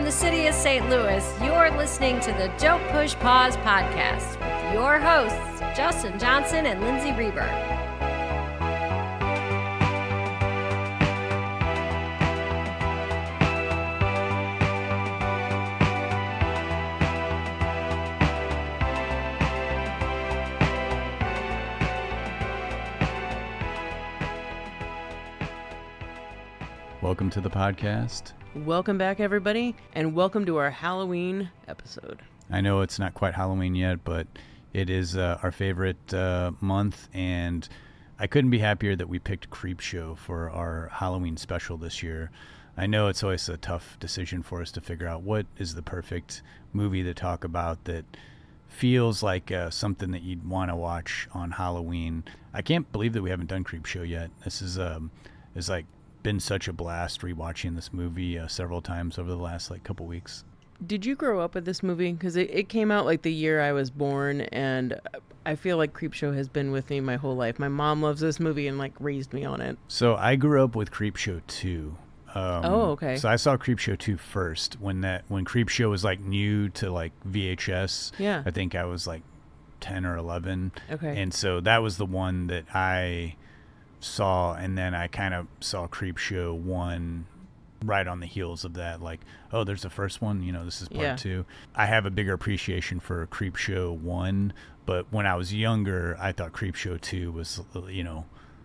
the city of St. Louis, you're listening to the Don't Push Pause podcast with your hosts, Justin Johnson and Lindsay Reber. Welcome to the podcast. Welcome back, everybody, and welcome to our Halloween episode. I know it's not quite Halloween yet, but it is our favorite month, and I couldn't be happier that we picked Creepshow for our Halloween special this year. I know it's always a tough decision for us to figure out what is the perfect movie to talk about that feels like something that you'd want to watch on Halloween. I can't believe that we haven't done Creepshow yet. This is been such a blast rewatching this movie several times over the last couple weeks. Did you grow up with this movie? Because it came out the year I was born, and I feel like Creepshow has been with me my whole life. My mom loves this movie and raised me on it. So I grew up with Creepshow 2. Okay. So I saw Creepshow 2 first when Creepshow was new to VHS. Yeah. I think I was 10 or 11. Okay. And so that was the one that I saw, and then I kind of saw Creepshow 1 right on the heels of that, oh, there's the first one, this is part 2. I have a bigger appreciation for Creepshow 1, but when I was younger, I thought Creepshow 2 was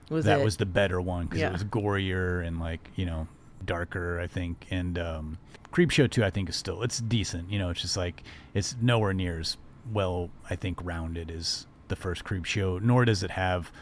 was the better one, because it was gorier and darker, I think. And Creepshow 2, I think, is still, it's decent, it's just it's nowhere near as well, I think, rounded as the first Creepshow, nor does it have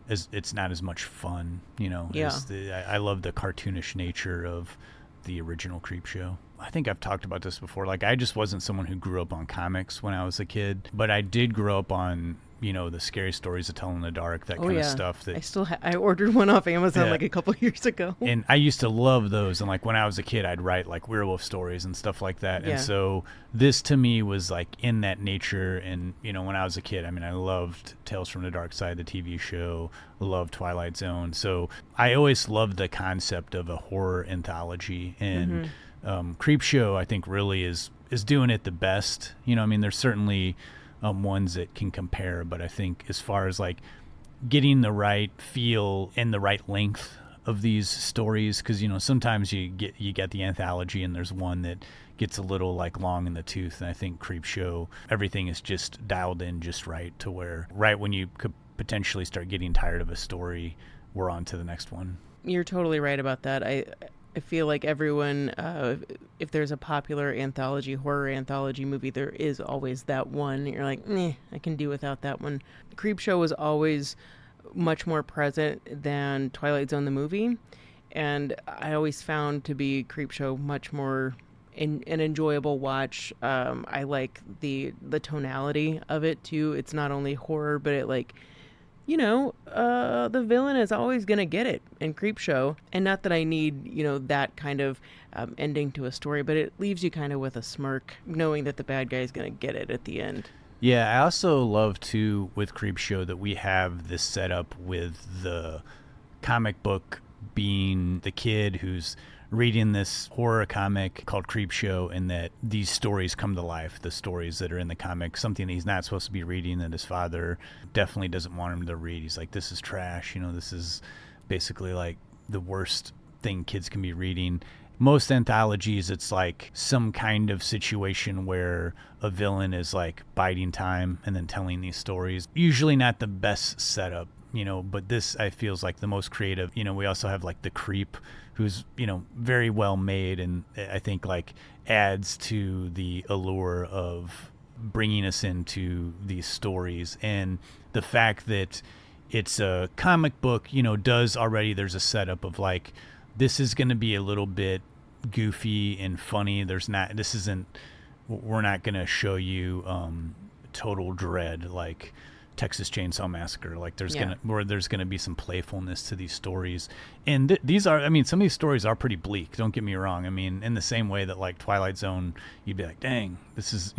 it's not as much fun, I love the cartoonish nature of the original Creepshow. I think I've talked about this before. I just wasn't someone who grew up on comics when I was a kid, but I did grow up on, the scary stories to tell in the dark, that kind of stuff. That I ordered one off Amazon a couple years ago. And I used to love those. And when I was a kid, I'd write werewolf stories and stuff like that. Yeah. And so this to me was in that nature. And, when I was a kid, I loved Tales from the Dark Side, the TV show, loved Twilight Zone. So I always loved the concept of a horror anthology. And Creepshow, I think, really is doing it the best. There's certainly ones that can compare, but I think as far as getting the right feel and the right length of these stories, because sometimes you get the anthology and there's one that gets a little long in the tooth, and I think Creepshow, everything is just dialed in just right to where right when you could potentially start getting tired of a story, we're on to the next one. You're totally right about that. I feel like everyone, if there's a popular horror anthology movie, there is always that one. You're I can do without that one. Creepshow was always much more present than Twilight Zone the movie, and I always found to be Creepshow much more an enjoyable watch. I like the tonality of it too. It's not only horror, but it the villain is always going to get it in Creepshow. And not that I need, that kind of ending to a story, but it leaves you kind of with a smirk, knowing that the bad guy is going to get it at the end. Yeah, I also love, too, with Creepshow that we have this setup with the comic book being the kid who's reading this horror comic called Creepshow, and that these stories come to life, the stories that are in the comic, something that he's not supposed to be reading, that his father definitely doesn't want him to read. He's this is trash, this is basically the worst thing kids can be reading. Most anthologies, it's some kind of situation where a villain is biding time and then telling these stories. Usually not the best setup, but this I feels the most creative. We also have the Creep, who's very well made, and I think adds to the allure of bringing us into these stories. And the fact that it's a comic book, does already, there's a setup of this is going to be a little bit goofy and funny. We're not going to show you total dread Texas Chainsaw Massacre. There's gonna be some playfulness to these stories, and these are, some of these stories are pretty bleak. Don't get me wrong. In the same way that Twilight Zone, you'd be dang, this is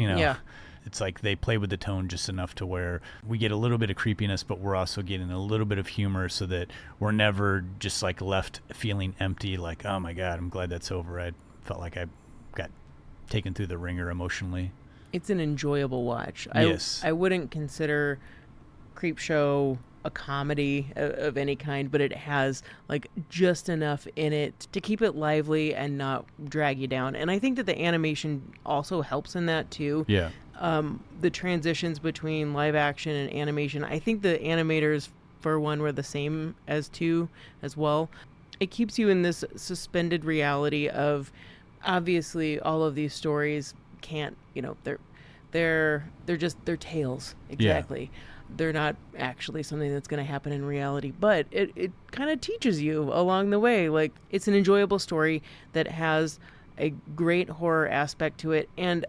It's they play with the tone just enough to where we get a little bit of creepiness, but we're also getting a little bit of humor, so that we're never just left feeling empty. Oh my God, I'm glad that's over. I felt like I got taken through the ringer emotionally. It's an enjoyable watch. Yes. I wouldn't consider Creepshow a comedy of any kind, but it has like just enough in it to keep it lively and not drag you down. And I think that the animation also helps in that too. Yeah. The transitions between live action and animation, I think the animators for 1 were the same as 2 as well. It keeps you in this suspended reality of, obviously all of these stories can't, they're tales. Exactly. Yeah. They're not actually something that's going to happen in reality, but it kind of teaches you along the way. Like, it's an enjoyable story that has a great horror aspect to it. And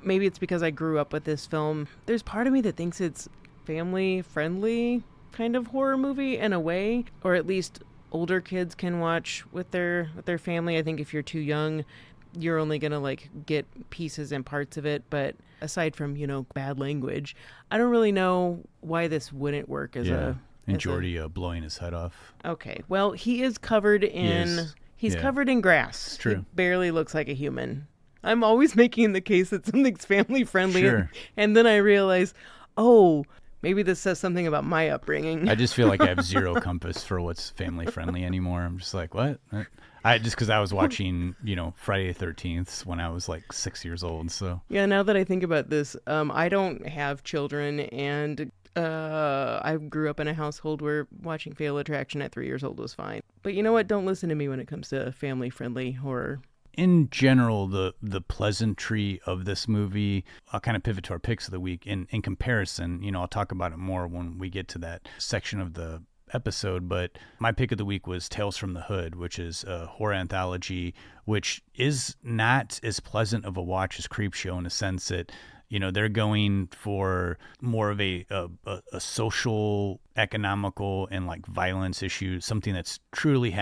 maybe it's because I grew up with this film. There's part of me that thinks it's family friendly kind of horror movie in a way, or at least older kids can watch with their family. I think if you're too young, you're only going to like get pieces and parts of it. But aside from, bad language, I don't really know why this wouldn't work as and Jordy blowing his head off. Okay. Well, he is covered in, he's covered in grass. It's true. He barely looks like a human. I'm always making the case that something's family friendly. Sure. And then I realize, oh, maybe this says something about my upbringing. I just feel like I have zero compass for what's family friendly anymore. I'm just like, what? Because I was watching, Friday the 13th when I was like 6 years old. So yeah, now that I think about this, I don't have children, and I grew up in a household where watching Fatal Attraction at 3 years old was fine. But you know what? Don't listen to me when it comes to family friendly horror. In general, the pleasantry of this movie, I'll kind of pivot to our picks of the week. In comparison, I'll talk about it more when we get to that section of the episode, but my pick of the week was Tales from the Hood, which is a horror anthology, which is not as pleasant of a watch as Creepshow in a sense that, they're going for more of a social, economical, and like violence issue, something that's truly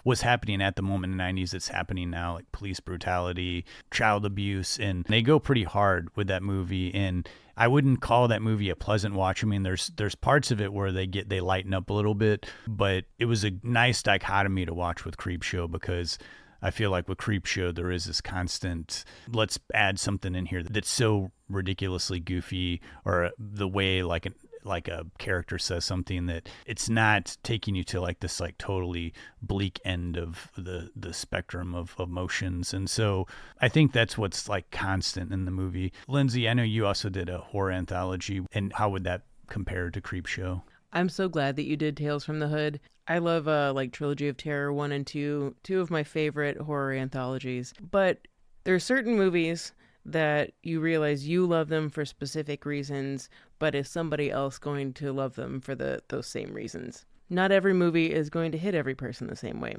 was happening at the moment in the 90s. It's happening now, like police brutality, child abuse, and they go pretty hard with that movie. And I wouldn't call that movie a pleasant watch. I mean, there's parts of it where they lighten up a little bit, but it was a nice dichotomy to watch with Creepshow, because I feel like with Creepshow, there is this constant, let's add something in here that's so ridiculously goofy, or the way like a character says something that it's not taking you to like this like totally bleak end of the spectrum of emotions. And so I think that's what's like constant in the movie. Lindsay, I know you also did a horror anthology, and how would that compare to Creepshow? I'm so glad that you did Tales from the Hood. I love like Trilogy of Terror 1 and 2, two of my favorite horror anthologies. But there are certain movies that you realize you love them for specific reasons, but is somebody else going to love them for those same reasons? Not every movie is going to hit every person the same way.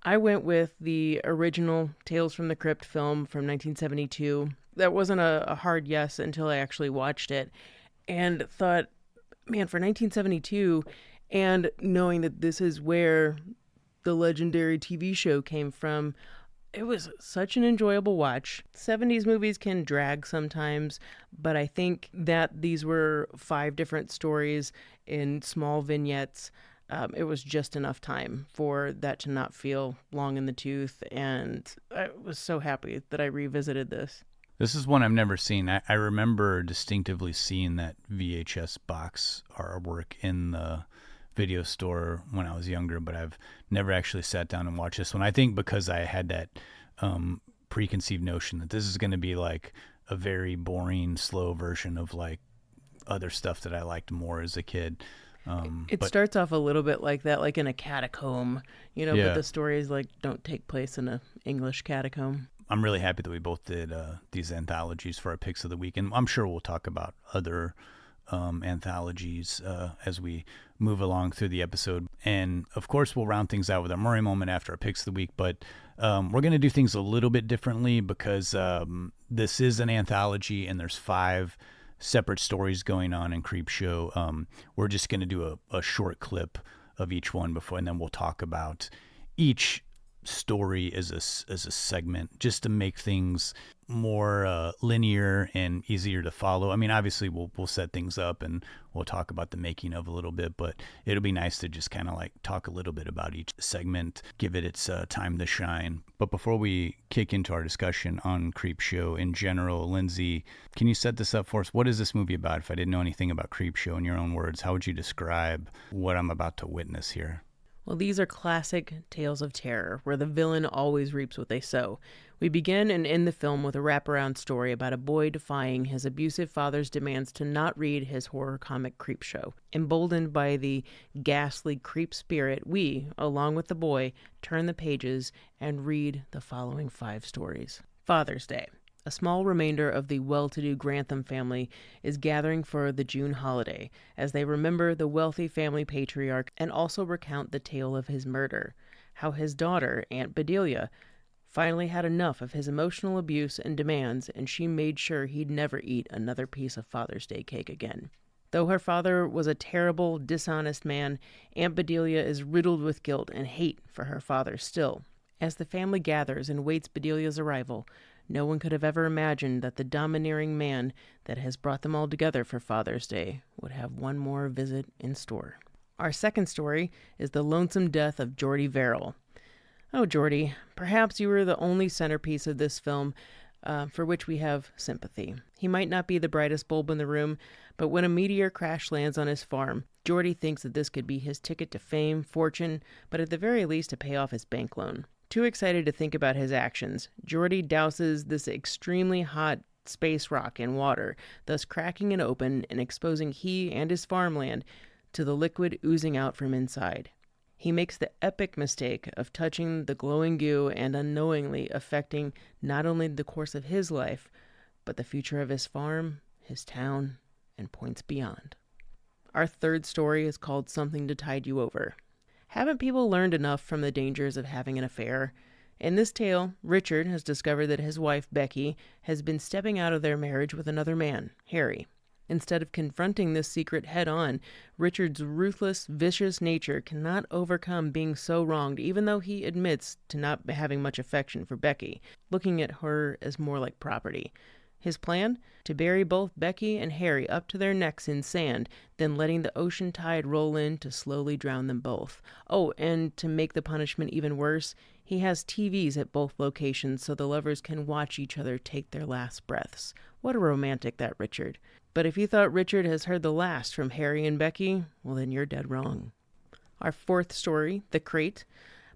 I went with the original Tales from the Crypt film from 1972. That wasn't a hard yes until I actually watched it and thought, man, for 1972, and knowing that this is where the legendary TV show came from, it was such an enjoyable watch. 70s movies can drag sometimes, but I think that these were 5 different stories in small vignettes. It was just enough time for that to not feel long in the tooth, and I was so happy that I revisited this. This is one I've never seen. I remember distinctively seeing that VHS box artwork in the video store when I was younger, but I've never actually sat down and watched this one. I think because I had that preconceived notion that this is going to be like a very boring, slow version of like other stuff that I liked more as a kid. It starts off a little bit like that, like in a catacomb, but the stories like don't take place in an English catacomb. I'm really happy that we both did these anthologies for our picks of the week, and I'm sure we'll talk about other anthologies as we move along through the episode. And of course, we'll round things out with our Murray moment after our picks of the week, but we're going to do things a little bit differently because this is an anthology and there's 5 separate stories going on in Creepshow. We're just going to do a short clip of each one and then we'll talk about each story as a segment, just to make things more linear and easier to follow. I mean, obviously we'll set things up and we'll talk about the making of a little bit, but it'll be nice to just kind of like talk a little bit about each segment, give it its time to shine. But before we kick into our discussion on Creepshow in general, Lindsay, can you set this up for us? What is this movie about? If I didn't know anything about Creepshow, in your own words, how would you describe what I'm about to witness here? Well, these are classic tales of terror, where the villain always reaps what they sow. We begin and end the film with a wraparound story about a boy defying his abusive father's demands to not read his horror comic Creepshow. Emboldened by the ghastly creep spirit, we, along with the boy, turn the pages and read the following 5 stories. Father's Day. A small remainder of the well-to-do Grantham family is gathering for the June holiday as they remember the wealthy family patriarch and also recount the tale of his murder, how his daughter, Aunt Bedelia, finally had enough of his emotional abuse and demands, and she made sure he'd never eat another piece of Father's Day cake again. Though her father was a terrible, dishonest man, Aunt Bedelia is riddled with guilt and hate for her father still. As the family gathers and waits Bedelia's arrival, no one could have ever imagined that the domineering man that has brought them all together for Father's Day would have one more visit in store. Our second story is the lonesome death of Jordy Verrill. Oh, Jordy, perhaps you were the only centerpiece of this film for which we have sympathy. He might not be the brightest bulb in the room, but when a meteor crash lands on his farm, Jordy thinks that this could be his ticket to fame, fortune, but at the very least to pay off his bank loan. Too excited to think about his actions, Jordy douses this extremely hot space rock in water, thus cracking it open and exposing he and his farmland to the liquid oozing out from inside. He makes the epic mistake of touching the glowing goo and unknowingly affecting not only the course of his life, but the future of his farm, his town, and points beyond. Our third story is called Something to Tide You Over. Haven't people learned enough from the dangers of having an affair? In this tale, Richard has discovered that his wife, Becky, has been stepping out of their marriage with another man, Harry. Instead of confronting this secret head-on, Richard's ruthless, vicious nature cannot overcome being so wronged, even though he admits to not having much affection for Becky, looking at her as more like property. His plan? To bury both Becky and Harry up to their necks in sand, then letting the ocean tide roll in to slowly drown them both. Oh, and to make the punishment even worse, he has TVs at both locations so the lovers can watch each other take their last breaths. What a romantic, that Richard. But if you thought Richard has heard the last from Harry and Becky, well then you're dead wrong. Our fourth story, The Crate,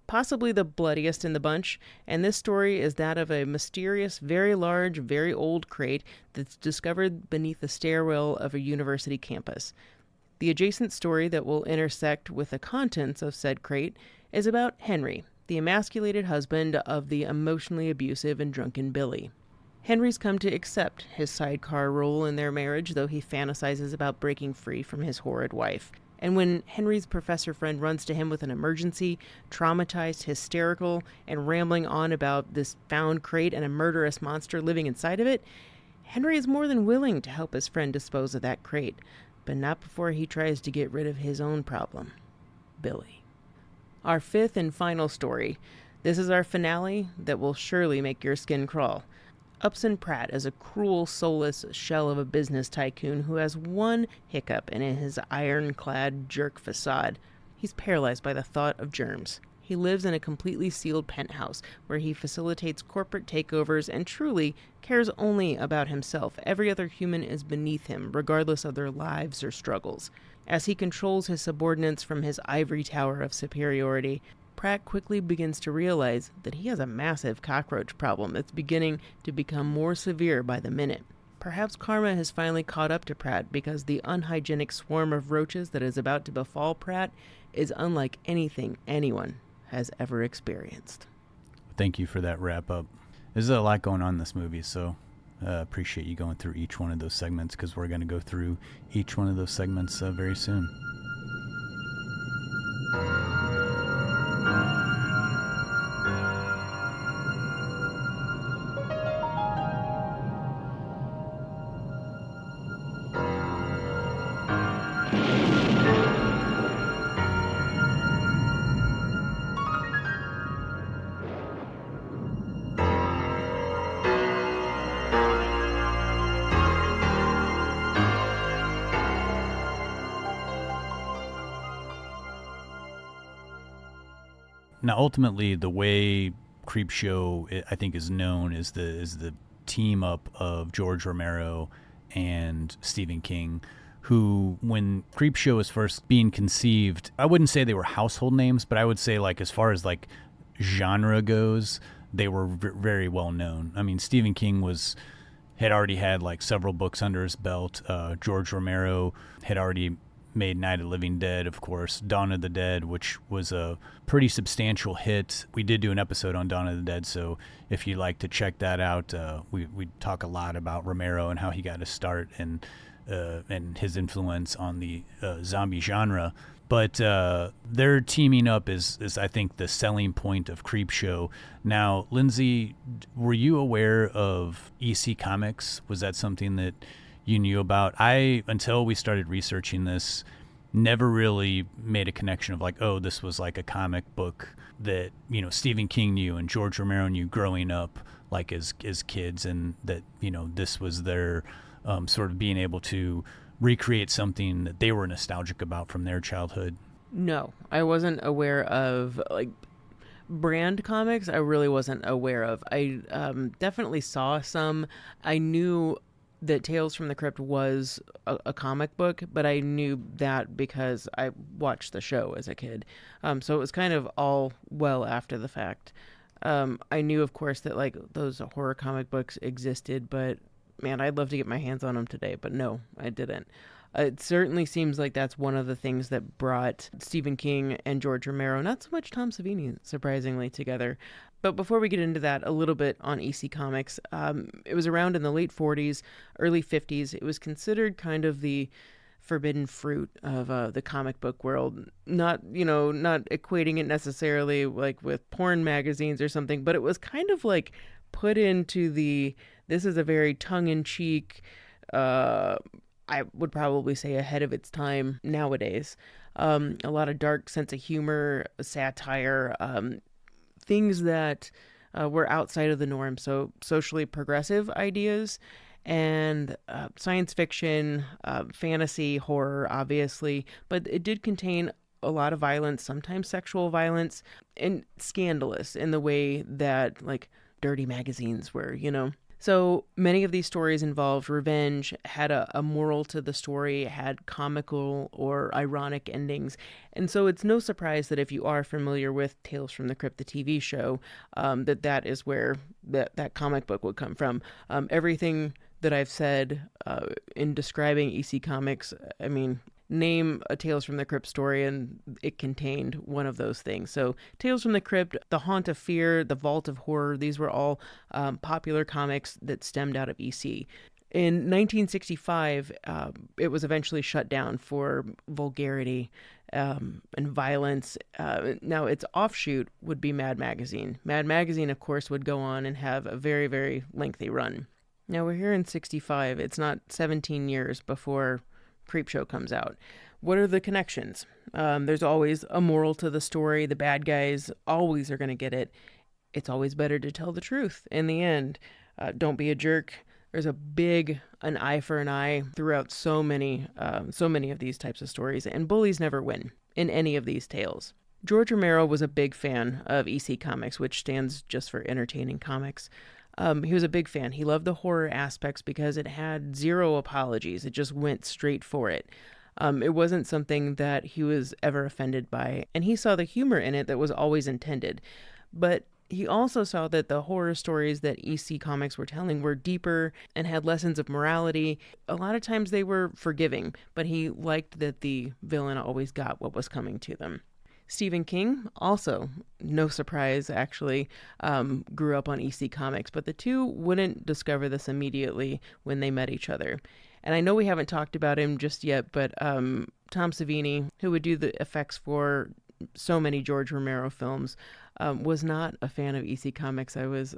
possibly the bloodiest in the bunch, and this story is that of a mysterious, very large, very old crate that's discovered beneath the stairwell of a university campus. The adjacent story that will intersect with the contents of said crate is about Henry, the emasculated husband of the emotionally abusive and drunken Billy. Henry's come to accept his sidecar role in their marriage, though he fantasizes about breaking free from his horrid wife. And when Henry's professor friend runs to him with an emergency, traumatized, hysterical, and rambling on about this found crate and a murderous monster living inside of it, Henry is more than willing to help his friend dispose of that crate, but not before he tries to get rid of his own problem, Billy. Our fifth and final story. This is our finale that will surely make your skin crawl. Upson Pratt is a cruel, soulless shell of a business tycoon who has one hiccup in his ironclad jerk facade. He's paralyzed by the thought of germs. He lives in a completely sealed penthouse where he facilitates corporate takeovers and truly cares only about himself. Every other human is beneath him, regardless of their lives or struggles. As he controls his subordinates from his ivory tower of superiority, Pratt quickly begins to realize that he has a massive cockroach problem that's beginning to become more severe by the minute. Perhaps karma has finally caught up to Pratt because the unhygienic swarm of roaches that is about to befall Pratt is unlike anything anyone has ever experienced. Thank you for that wrap up. There's a lot going on in this movie, so appreciate you going through each one of those segments because we're going to go through each one of those segments very soon. Now, ultimately, the way Creepshow, I think, is known is the team up of George Romero and Stephen King, who, when Creepshow was first being conceived, I wouldn't say they were household names, but I would say, like, as far as like genre goes, they were very well known. I mean, Stephen King had already had like several books under his belt. George Romero had already made Night of the Living Dead, of course, Dawn of the Dead, which was a pretty substantial hit. We did do an episode on Dawn of the Dead, so if you'd like to check that out, we talk a lot about Romero and how he got his start and his influence on the zombie genre. But their teaming up is I think the selling point of Creepshow. Now, Lindsay, were you aware of EC Comics? Was that something that you knew about? Until we started researching this, never really made a connection of like, oh, this was like a comic book that, you know, Stephen King knew and George Romero knew growing up, like as kids, and that, you know, this was their sort of being able to recreate something that they were nostalgic about from their childhood. No, I wasn't aware of like brand comics. I really wasn't aware of. I definitely saw some. I knew that Tales from the Crypt was a comic book, but I knew that because I watched the show as a kid. So it was kind of all well after the fact. I knew, of course, that like those horror comic books existed, but man, I'd love to get my hands on them today, but no, I didn't. It certainly seems like that's one of the things that brought Stephen King and George Romero, not so much Tom Savini, surprisingly, together. But before we get into that, a little bit on EC Comics. It was around in the late 40s, early 50s. It was considered kind of the forbidden fruit of the comic book world. Not equating it necessarily like with porn magazines or something, but it was kind of like put into this is a very tongue-in-cheek, I would probably say ahead of its time nowadays. A lot of dark sense of humor, satire, things that were outside of the norm. So socially progressive ideas and science fiction, fantasy, horror, obviously. But it did contain a lot of violence, sometimes sexual violence, and scandalous in the way that like dirty magazines were, you know. So many of these stories involved revenge, had a moral to the story, had comical or ironic endings. And so it's no surprise that if you are familiar with Tales from the Crypt, the TV show, that is where that comic book would come from. Everything that I've said in describing EC Comics, I mean, name a Tales from the Crypt story and it contained one of those things. So Tales from the Crypt, The Haunt of Fear, The Vault of Horror, these were all popular comics that stemmed out of EC. In 1965, it was eventually shut down for vulgarity and violence. Now, its offshoot would be Mad Magazine. Mad Magazine, of course, would go on and have a very, very lengthy run. Now, we're here in 65. It's not 17 years before Creepshow comes out. What are the connections? There's always a moral to the story. The bad guys always are going to get it. It's always better to tell the truth in the end. Don't be a jerk. There's an eye for an eye throughout so many of these types of stories, and bullies never win in any of these tales. George Romero was a big fan of EC Comics, which stands just for entertaining comics. He was a big fan. He loved the horror aspects because it had zero apologies. It just went straight for it. It wasn't something that he was ever offended by, and he saw the humor in it that was always intended. But he also saw that the horror stories that EC Comics were telling were deeper and had lessons of morality. A lot of times they were forgiving, but he liked that the villain always got what was coming to them. Stephen King, also, no surprise, actually, grew up on EC Comics, but the two wouldn't discover this immediately when they met each other. And I know we haven't talked about him just yet, but Tom Savini, who would do the effects for so many George Romero films, was not a fan of EC Comics. It was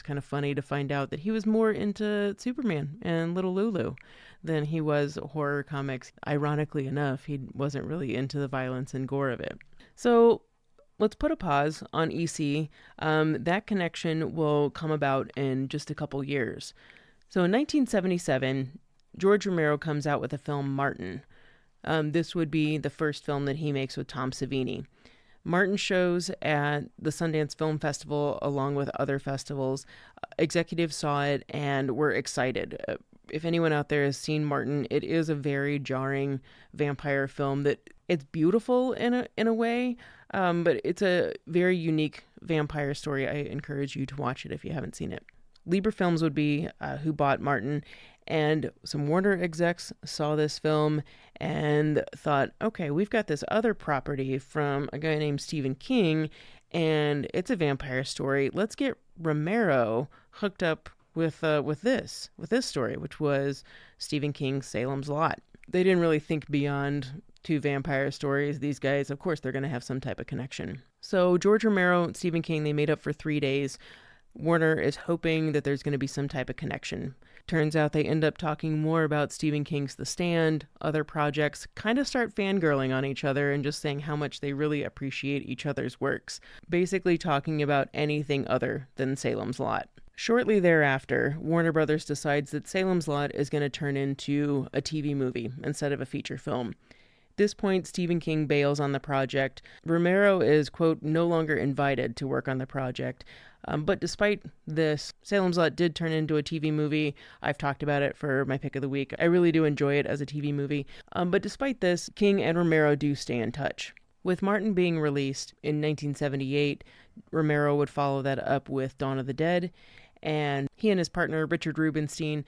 kind of funny to find out that he was more into Superman and Little Lulu than he was horror comics. Ironically enough, he wasn't really into the violence and gore of it. So let's put a pause on EC. That connection will come about in just a couple years. So in 1977, George Romero comes out with the film Martin. This would be the first film that he makes with Tom Savini. Martin shows at the Sundance Film Festival along with other festivals. Executives saw it and were excited. If anyone out there has seen Martin, it is a very jarring vampire film that it's beautiful in a way, but it's a very unique vampire story. I encourage you to watch it if you haven't seen it. Lieber Films would be who bought Martin, and some Warner execs saw this film and thought, okay, we've got this other property from a guy named Stephen King, and it's a vampire story. Let's get Romero hooked up with this story, which was Stephen King's Salem's Lot. They didn't really think beyond two vampire stories. These guys, of course, they're going to have some type of connection. So George Romero and Stephen King, they made up for 3 days. Warner is hoping that there's going to be some type of connection. Turns out they end up talking more about Stephen King's The Stand, other projects, kind of start fangirling on each other and just saying how much they really appreciate each other's works, basically talking about anything other than Salem's Lot. Shortly thereafter, Warner Brothers decides that Salem's Lot is going to turn into a TV movie instead of a feature film. At this point, Stephen King bails on the project. Romero is, quote, no longer invited to work on the project. But despite this, Salem's Lot did turn into a TV movie. I've talked about it for my pick of the week. I really do enjoy it as a TV movie. But despite this, King and Romero do stay in touch. With Martin being released in 1978, Romero would follow that up with Dawn of the Dead. And he and his partner, Richard Rubenstein,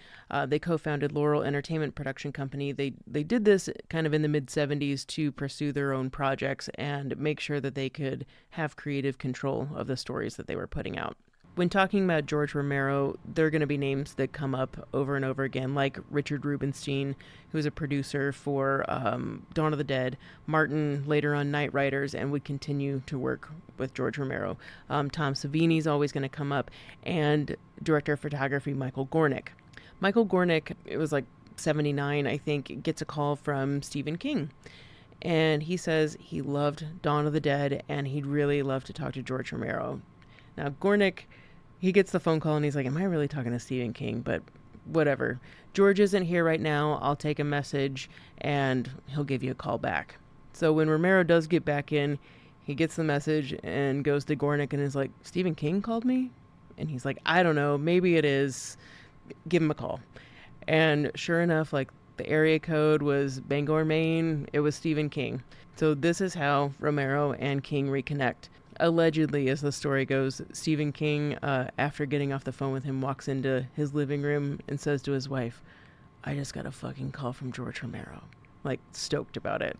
they co-founded Laurel Entertainment Production Company. They did this kind of in the mid-'70s to pursue their own projects and make sure that they could have creative control of the stories that they were putting out. When talking about George Romero, there are going to be names that come up over and over again, like Richard Rubenstein, who was a producer for Dawn of the Dead, Martin later on Night Riders, and would continue to work with George Romero. Tom Savini is always going to come up, and director of photography Michael Gornick. Michael Gornick, it was like 79, I think, gets a call from Stephen King. And he says he loved Dawn of the Dead, and he'd really love to talk to George Romero. Now, Gornick, he gets the phone call and he's like, am I really talking to Stephen King? But whatever. George isn't here right now. I'll take a message and he'll give you a call back. So when Romero does get back in, he gets the message and goes to Gornick and is like, Stephen King called me? And he's like, I don't know. Maybe it is. Give him a call. And sure enough, like the area code was Bangor, Maine. It was Stephen King. So this is how Romero and King reconnect. Allegedly, as the story goes, Stephen King, after getting off the phone with him, walks into his living room and says to his wife, I just got a fucking call from George Romero. Like, stoked about it.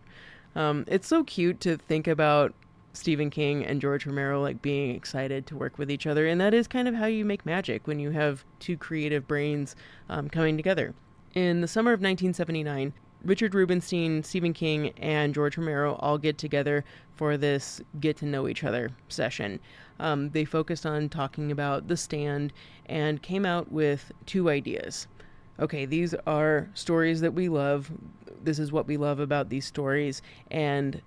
It's so cute to think about Stephen King and George Romero like being excited to work with each other. And that is kind of how you make magic, when you have two creative brains coming together. In the summer of 1979, Richard Rubenstein, Stephen King, and George Romero all get together for this get-to-know-each-other session. They focused on talking about The Stand and came out with 2 ideas. Okay, these are stories that we love. This is what we love about these stories. And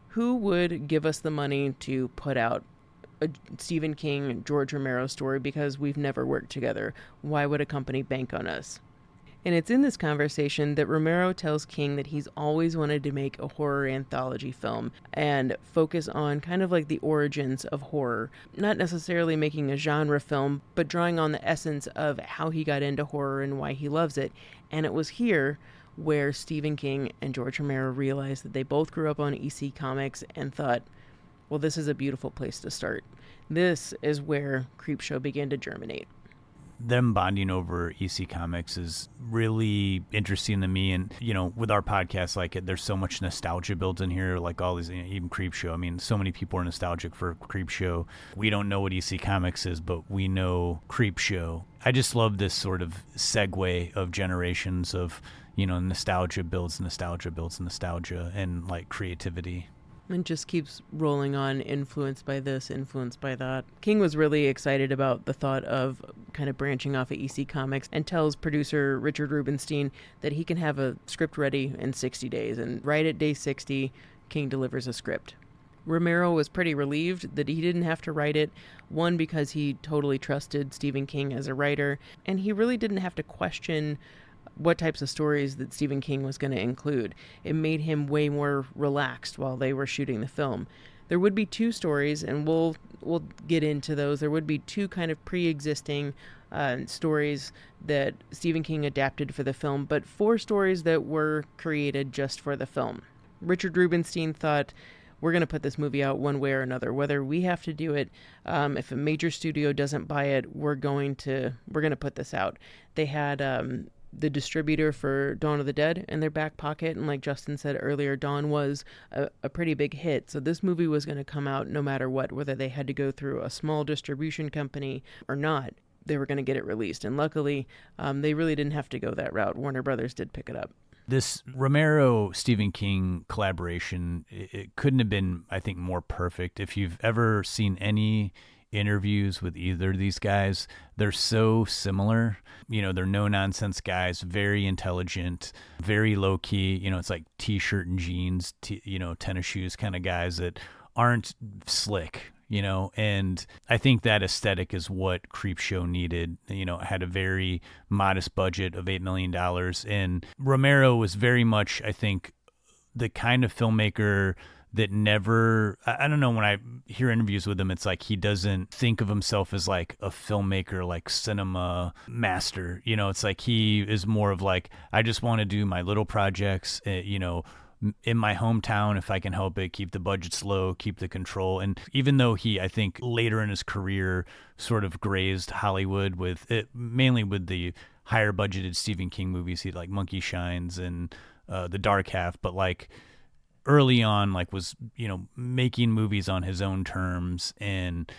who would give us the money to put out a Stephen King, George Romero story, because we've never worked together? Why would a company bank on us? And it's in this conversation that Romero tells King that he's always wanted to make a horror anthology film and focus on kind of like the origins of horror. Not necessarily making a genre film, but drawing on the essence of how he got into horror and why he loves it. And it was here where Stephen King and George Romero realized that they both grew up on EC Comics and thought, well, this is a beautiful place to start. This is where Creepshow began to germinate. Them bonding over EC Comics is really interesting to me. And, you know, with our podcast, like, there's so much nostalgia built in here, like all these, you know, even Creepshow. I mean, so many people are nostalgic for Creepshow. We don't know what EC Comics is, but we know Creepshow. I just love this sort of segue of generations of, you know, nostalgia builds nostalgia builds nostalgia and like creativity. And just keeps rolling on, influenced by this, influenced by that. King was really excited about the thought of kind of branching off of EC Comics and tells producer Richard Rubenstein that he can have a script ready in 60 days. And right at day 60, King delivers a script. Romero was pretty relieved that he didn't have to write it, one, because he totally trusted Stephen King as a writer, and he really didn't have to question what types of stories that Stephen King was going to include. It made him way more relaxed while they were shooting the film. there would be two stories, and we'll get into those. There would be two kind of pre-existing stories that Stephen King adapted for the film, but 4 stories that were created just for the film. Richard Rubinstein thought, we're going to put this movie out one way or another, whether we have to do it. If a major studio doesn't buy it, we're going to put this out. They had the distributor for Dawn of the Dead in their back pocket, and like Justin said earlier, Dawn was a pretty big hit, so this movie was going to come out no matter what, whether they had to go through a small distribution company or not. They were going to get it released, and luckily they really didn't have to go that route. Warner Brothers did pick it up. This Romero Stephen King collaboration, it couldn't have been, I think, more perfect. If you've ever seen any interviews with either of these guys, they're so similar. They're no-nonsense guys, very intelligent, very low-key. It's like T-shirt and jeans, tennis shoes kind of guys that aren't slick. And I think that aesthetic is what Creepshow needed. It had a very modest budget of $8 million. And Romero was very much, I think, the kind of filmmaker that never, I don't know, when I hear interviews with him, it's like he doesn't think of himself as like a filmmaker, like cinema master. It's like he is more of like, I just want to do my little projects, in my hometown, if I can help it, keep the budgets low, keep the control. And even though he, I think, later in his career sort of grazed Hollywood with it, mainly with the higher budgeted Stephen King movies, he had like Monkey Shines and The Dark Half, but like early on, like was, making movies on his own terms. And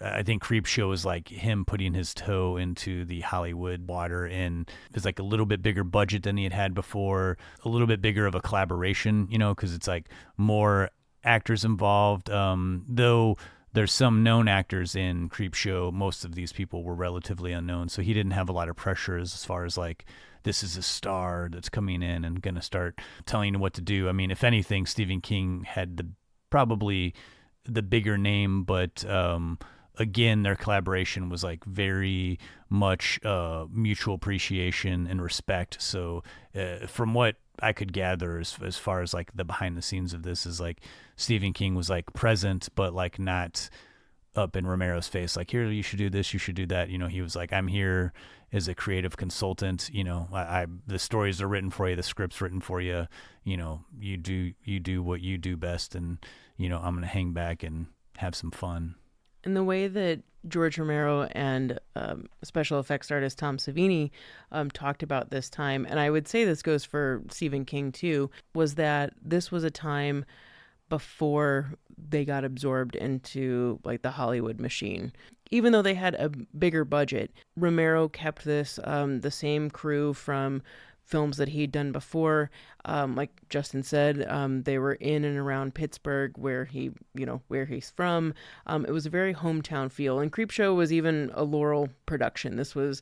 I think Creepshow was like him putting his toe into the Hollywood water, and it was like a little bit bigger budget than he had before, a little bit bigger of a collaboration, because it's like more actors involved. Though there's some known actors in Creepshow, most of these people were relatively unknown, so he didn't have a lot of pressure as far as like, this is a star that's coming in and going to start telling you what to do. I mean, if anything, Stephen King had probably the bigger name, but again, their collaboration was like very much mutual appreciation and respect. So from what I could gather as far as like the behind the scenes of this is like Stephen King was like present, but like not up in Romero's face. Like, here, you should do this, you should do that. He was like, I'm here as a creative consultant. The stories are written for you, the script's written for you. You do what you do best, and I'm going to hang back and have some fun. And the way that George Romero and special effects artist Tom Savini talked about this time, and I would say this goes for Stephen King too, was that this was a time before they got absorbed into like the Hollywood machine. Even though they had a bigger budget, Romero kept this the same crew from films that he'd done before. Like Justin said, they were in and around Pittsburgh, where he's from. It was a very hometown feel, and Creepshow was even a Laurel production. This was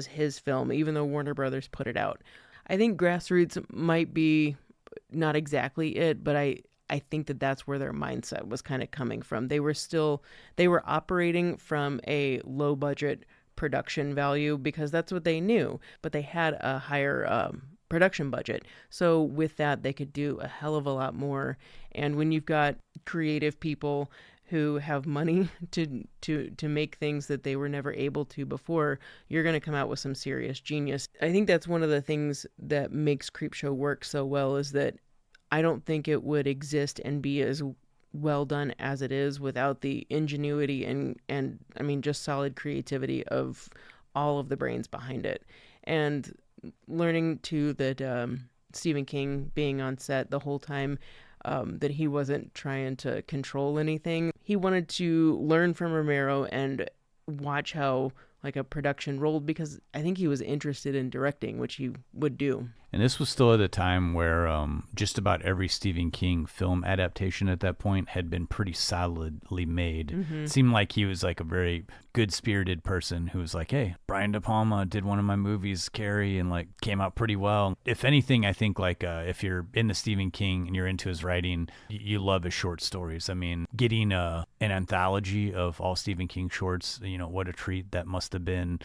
his film, even though Warner Brothers put it out. I think grassroots might be not exactly it, but I think that's where their mindset was kind of coming from. They were operating from a low budget production value because that's what they knew, but they had a higher production budget. So with that, they could do a hell of a lot more. And when you've got creative people who have money to make things that they were never able to before, you're going to come out with some serious genius. I think that's one of the things that makes Creepshow work so well, is that I don't think it would exist and be as well done as it is without the ingenuity and I mean just solid creativity of all of the brains behind it. And learning too that Stephen King being on set the whole time, that he wasn't trying to control anything. He wanted to learn from Romero and watch how like a production rolled, because I think he was interested in directing, which he would do. And this was still at a time where just about every Stephen King film adaptation at that point had been pretty solidly made. Mm-hmm. It seemed like he was like a very good-spirited person who was like, hey, Brian De Palma did one of my movies, Carrie, and like came out pretty well. If anything, I think like if you're into Stephen King and you're into his writing, you love his short stories. I mean, getting an anthology of all Stephen King shorts, what a treat that must have been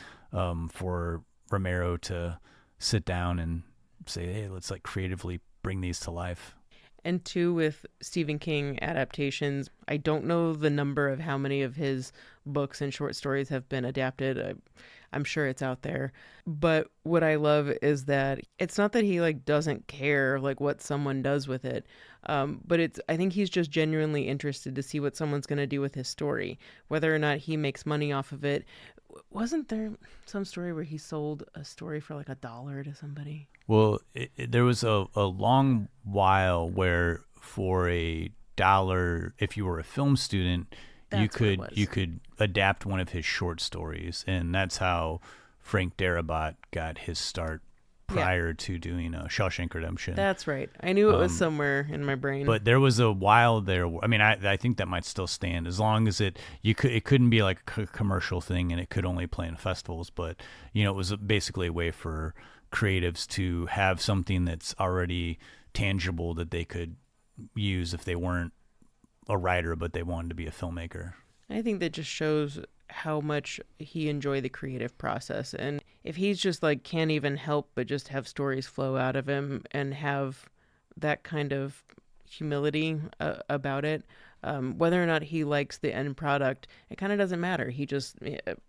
for Romero to sit down and say, hey, let's like creatively bring these to life. And two, with Stephen King adaptations, I don't know the number of how many of his books and short stories have been adapted. I'm sure it's out there. But what I love is that it's not that he like doesn't care like what someone does with it. But I think he's just genuinely interested to see what someone's going to do with his story, whether or not he makes money off of it. Wasn't there some story where he sold a story for like $1 to somebody? Well, there was a long while where for $1, if you were a film student, you could adapt one of his short stories, and that's how Frank Darabont got his start prior to doing Shawshank Redemption. That's right. I knew it was somewhere in my brain. But there was a while there. I mean, I think that might still stand as long as it couldn't be like a commercial thing, and it could only play in festivals. But it was basically a way for creatives to have something that's already tangible that they could use if they weren't a writer, but they wanted to be a filmmaker. I think that just shows how much he enjoyed the creative process. And if he's just like can't even help but just have stories flow out of him and have that kind of humility about it, whether or not he likes the end product, it kind of doesn't matter. He just,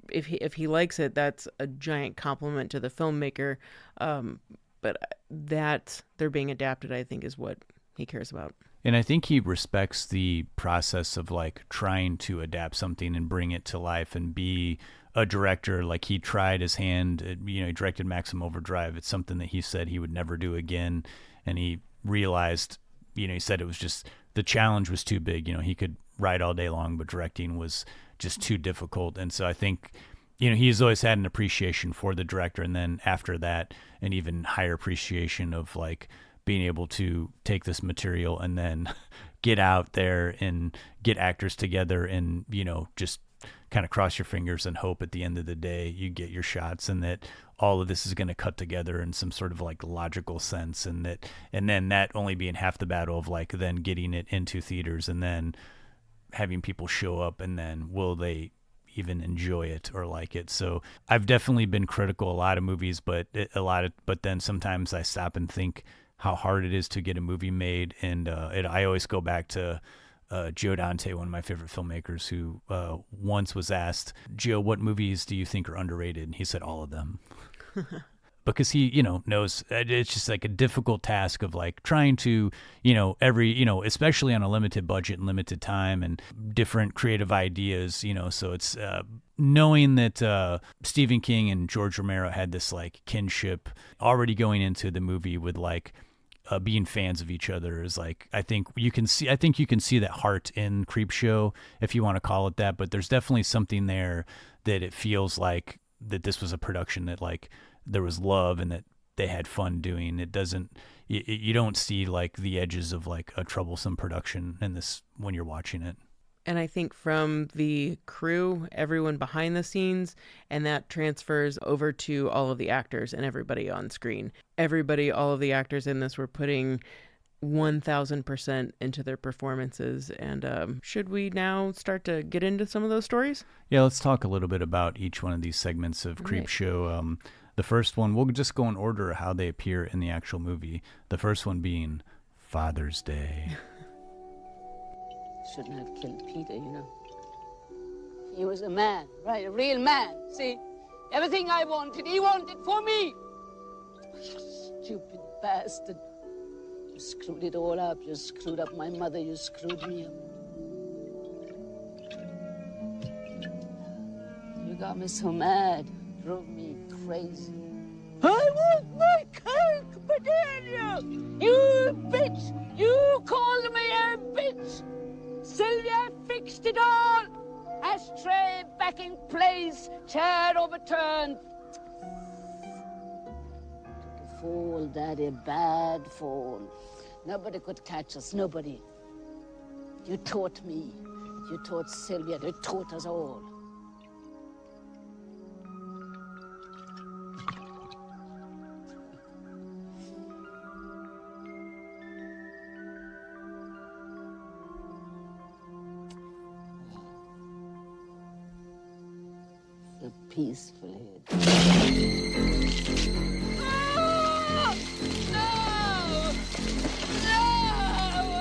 if he likes it, that's a giant compliment to the filmmaker. But that they're being adapted, I think, is what he cares about. And I think he respects the process of like trying to adapt something and bring it to life and be a director. Like he tried his hand, he directed Maximum Overdrive. It's something that he said he would never do again. And he realized, he said it was just, the challenge was too big. He could write all day long, but directing was just too difficult. And so I think, he's always had an appreciation for the director. And then after that, an even higher appreciation of like, being able to take this material and then get out there and get actors together and, just kind of cross your fingers and hope at the end of the day you get your shots and that all of this is going to cut together in some sort of like logical sense, and then that only being half the battle of like then getting it into theaters and then having people show up and then will they even enjoy it or like it. So I've definitely been critical of a lot of movies, but then sometimes I stop and think how hard it is to get a movie made. And I always go back to Joe Dante, one of my favorite filmmakers, who once was asked, Joe, what movies do you think are underrated? And he said all of them. Because he, knows it's just like a difficult task of like trying to, especially on a limited budget and limited time and different creative ideas, so it's knowing that Stephen King and George Romero had this like kinship already going into the movie with like being fans of each other is like, I think you can see that heart in Creepshow, if you want to call it that, but there's definitely something there that it feels like that this was a production that like there was love and that they had fun doing. It doesn't, you don't see like the edges of like a troublesome production in this when you're watching it. And I think from the crew, everyone behind the scenes, and that transfers over to all of the actors and everybody on screen. All of the actors in this were putting 1,000% into their performances. And should we now start to get into some of those stories? Yeah, let's talk a little bit about each one of these segments of Creepshow. The first one, we'll just go in order of how they appear in the actual movie. The first one being Father's Day. Shouldn't have killed Peter, He was a man, right? A real man. See? Everything I wanted, he wanted for me. You stupid bastard. You screwed it all up. You screwed up my mother. You screwed me up. You got me so mad. Drove me crazy. I want my cake, Bedelia! You bitch! You called me a bitch! Sylvia fixed it all! Ashtray back in place, chair overturned. Took a fall, Daddy, bad fall. Nobody could catch us, nobody. You taught me, you taught Sylvia, you taught us all. Peaceful head. No! No! No!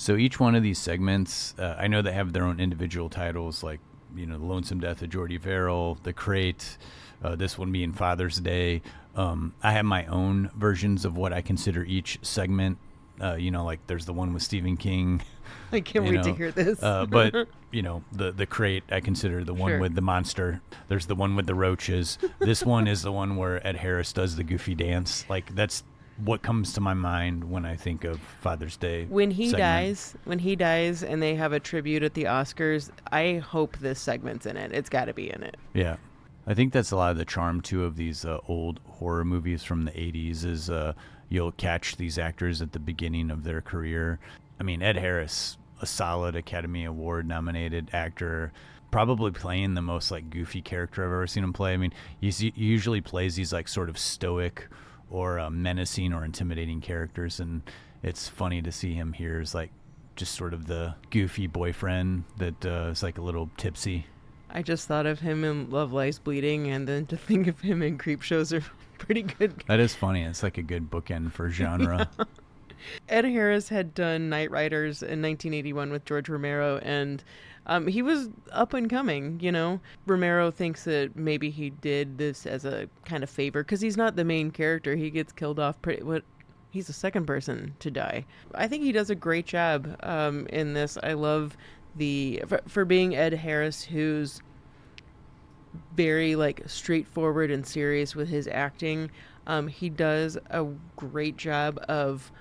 So each one of these segments, I know they have their own individual titles, like, the Lonesome Death of Jordy Verrill, The Crate, this one being Father's Day. I have my own versions of what I consider each segment. Like there's the one with Stephen King. I can't wait to hear this. But, the Crate, I consider the one with the monster. There's the one with the roaches. This one is the one where Ed Harris does the goofy dance. Like, that's what comes to my mind when I think of Father's Day. When he dies and they have a tribute at the Oscars, I hope this segment's in it. It's got to be in it. Yeah. I think that's a lot of the charm, too, of these old horror movies from the 80s is you'll catch these actors at the beginning of their career. I mean, Ed Harris, a solid Academy Award nominated actor, probably playing the most like goofy character I've ever seen him play. I mean, he usually plays these like sort of stoic or menacing or intimidating characters, and it's funny to see him here as like just sort of the goofy boyfriend that is like a little tipsy. I just thought of him in Love Lies Bleeding, and then to think of him in Creepshows are pretty good. That is funny. It's like a good bookend for genre. Yeah. Ed Harris had done Night Riders in 1981 with George Romero, and he was up and coming, Romero thinks that maybe he did this as a kind of favor, because he's not the main character. He gets killed off he's the second person to die. I think he does a great job in this. I love for being Ed Harris, who's very like straightforward and serious with his acting. He does a great job of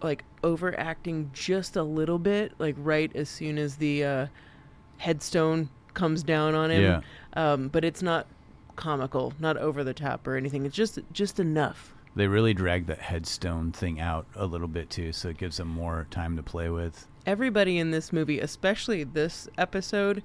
like overacting just a little bit, like right as soon as the headstone comes down on him. Yeah. But it's not comical, not over the top or anything. It's just enough. They really drag that headstone thing out a little bit too, so it gives them more time to play with. Everybody in this movie, especially this episode,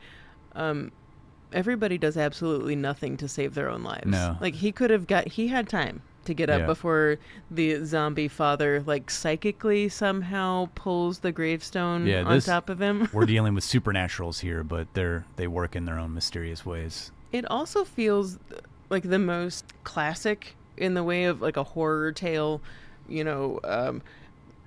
everybody does absolutely nothing to save their own lives. No. Like he had time to get up before the zombie father like psychically somehow pulls the gravestone on top of him. We're dealing with supernaturals here, but they work in their own mysterious ways. It also feels like the most classic in the way of like a horror tale.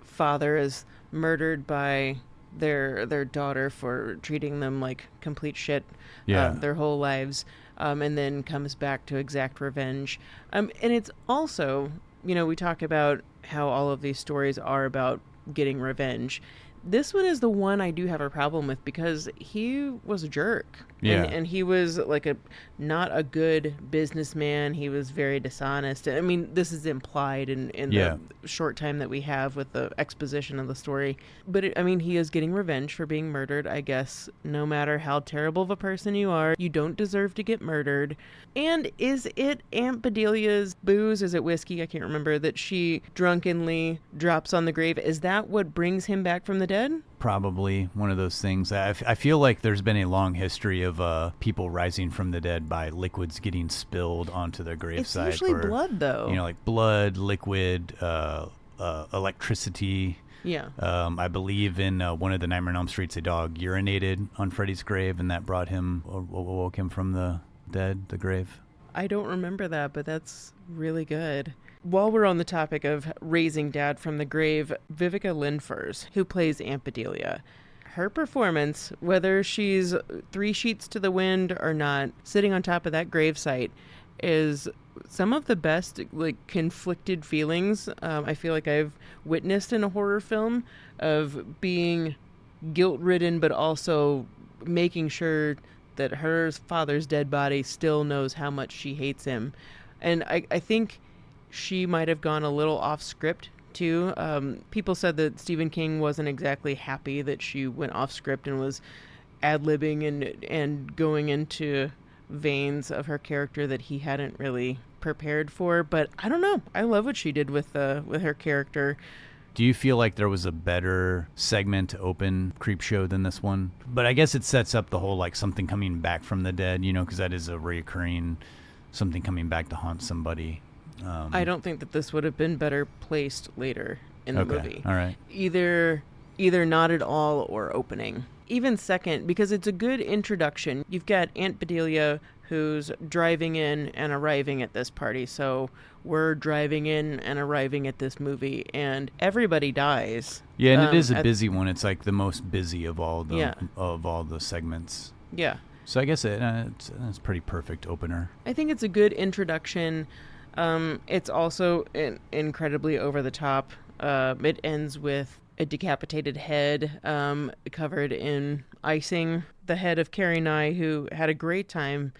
Father is murdered by their daughter for treating them like complete shit their whole lives, and then comes back to exact revenge. And it's also, we talk about how all of these stories are about getting revenge. This one is the one I do have a problem with because he was a jerk. Yeah. And he was like not a good businessman. He was very dishonest. I mean, this is implied in the short time that we have with the exposition of the story. But he is getting revenge for being murdered. I guess no matter how terrible of a person you are, you don't deserve to get murdered. And is it Aunt Bedelia's booze? Is it whiskey? I can't remember, that she drunkenly drops on the grave. Is that what brings him back from the dead? Probably one of those things. I feel like there's been a long history of people rising from the dead by liquids getting spilled onto their gravesite. It's usually blood, though. Like blood, liquid, electricity. Yeah. I believe in one of the Nightmare on Elm Streets, a dog urinated on Freddy's grave, and that woke him from the dead, the grave. I don't remember that, but that's really good. While we're on the topic of raising dad from the grave, Vivica Lindfors, who plays Aunt Bedelia, her performance, whether she's 3 sheets to the wind or not, sitting on top of that gravesite, is some of the best like conflicted feelings I feel like I've witnessed in a horror film, of being guilt-ridden but also making sure that her father's dead body still knows how much she hates him. And I think she might have gone a little off script too. People said that Stephen King wasn't exactly happy that she went off script and was ad-libbing and going into veins of her character that he hadn't really prepared for. But I don't know. I love what she did with her character. Do you feel like there was a better segment to open Creepshow than this one? But I guess it sets up the whole like something coming back from the dead, because that is a reoccurring something coming back to haunt somebody. I don't think that this would have been better placed later in the movie. All right. Either not at all or opening. Even second, because it's a good introduction. You've got Aunt Bedelia, who's driving in and arriving at this party. So we're driving in and arriving at this movie, and everybody dies. Yeah, and it is a busy one. It's like the most busy of all the Yeah. of all the segments. Yeah. So I guess it's a pretty perfect opener. I think it's a good introduction. It's also incredibly over the top. It ends with a decapitated head covered in icing. The head of Carrie Nye, who had a great time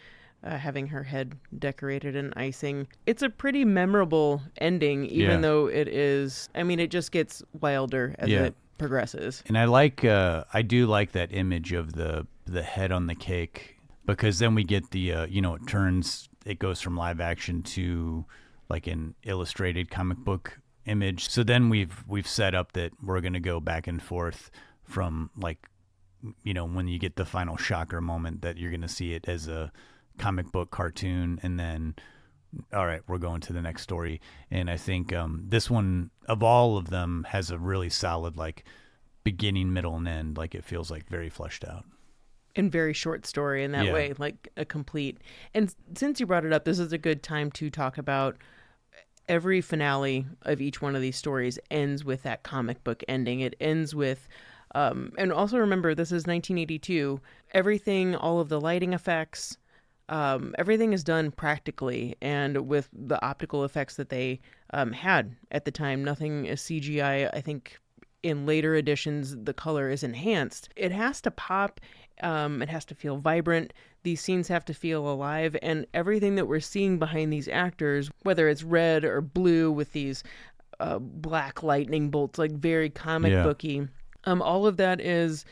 having her head decorated in icing. It's a pretty memorable ending, even though it is... I mean, it just gets wilder as it progresses. And I do like that image of the head on the cake, because then we get the, it goes from live action to like an illustrated comic book image. So then we've set up that we're going to go back and forth from, like, when you get the final shocker moment, that you're going to see it as a comic book cartoon, and then, all right, we're going to the next story. And I think this one, of all of them, has a really solid, like, beginning, middle, and end. Like, it feels like very fleshed out. And very short story in that way, like a complete. And since you brought it up, this is a good time to talk about every finale of each one of these stories ends with that comic book ending. It ends with, and also remember, this is 1982. Everything, all of the lighting effects, everything is done practically and with the optical effects that they had at the time. Nothing is CGI. I think in later editions, the color is enhanced. It has to pop. It has to feel vibrant. These scenes have to feel alive, and everything that we're seeing behind these actors, whether it's red or blue with these black lightning bolts, like very comic booky, all of that is,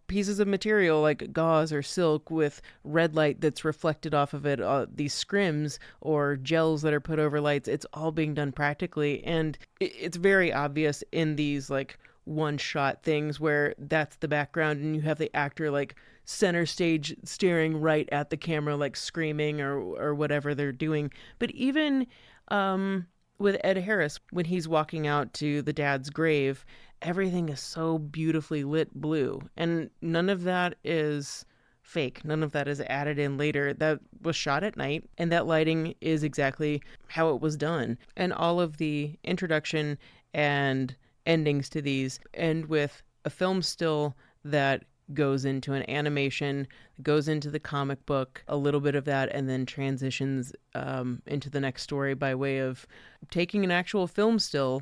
pieces of material like gauze or silk with red light that's reflected off of it, these scrims or gels that are put over lights. It's all being done practically, and it's very obvious in these like one-shot things where that's the background and you have the actor like center stage staring right at the camera, like screaming or whatever they're doing. But even with Ed Harris, when he's walking out to the dad's grave, everything is so beautifully lit blue, and none of that is fake. None of that is added in later. That was shot at night, and that lighting is exactly how it was done. And all of the introduction and endings to these end with a film still that goes into an animation, goes into the comic book, a little bit of that, and then transitions into the next story by way of taking an actual film still,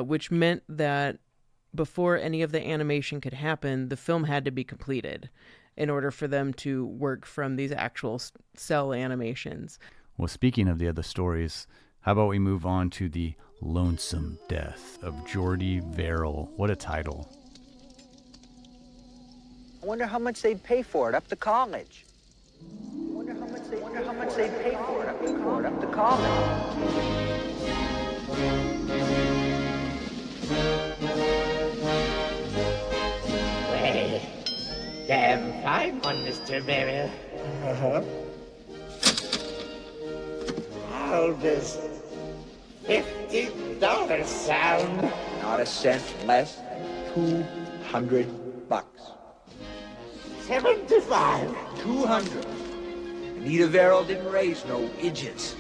which meant that before any of the animation could happen, the film had to be completed in order for them to work from these actual cell animations. Well, speaking of the other stories, how about we move on to the Lonesome Death of Jordy Verrill. What a title. I wonder how much they'd pay for it up to college. I wonder how much they'd pay for it up to college. Well, damn fine one, Mr. Verrill. How does $50 sound? Not a cent less. $200. 75. 200. Anita Verrill didn't raise no idiots.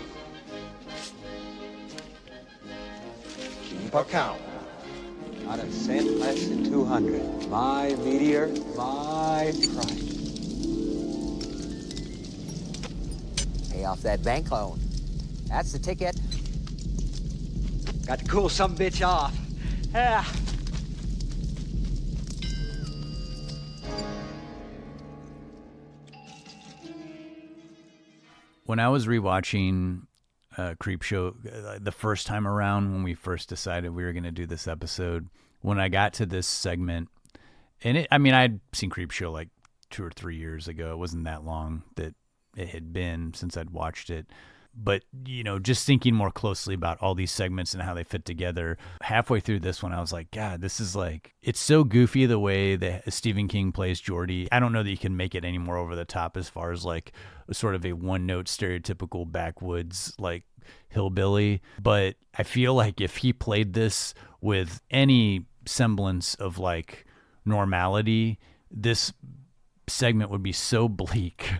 Keep a count. Not a cent less than 200. My meteor, my price. Pay off that bank loan. That's the ticket. Got to cool some bitch off. Yeah. When I was rewatching Creepshow the first time around, when we first decided we were going to do this episode, when I got to this segment, and I'd seen Creepshow like 2 or 3 years ago. It wasn't that long that it had been since I'd watched it. But, just thinking more closely about all these segments and how they fit together, halfway through this one, I was like, God, this is like, it's so goofy the way that Stephen King plays Jordy. I don't know that you can make it any more over the top as far as like sort of a one-note stereotypical backwoods, like hillbilly. But I feel like if he played this with any semblance of like normality, this segment would be so bleak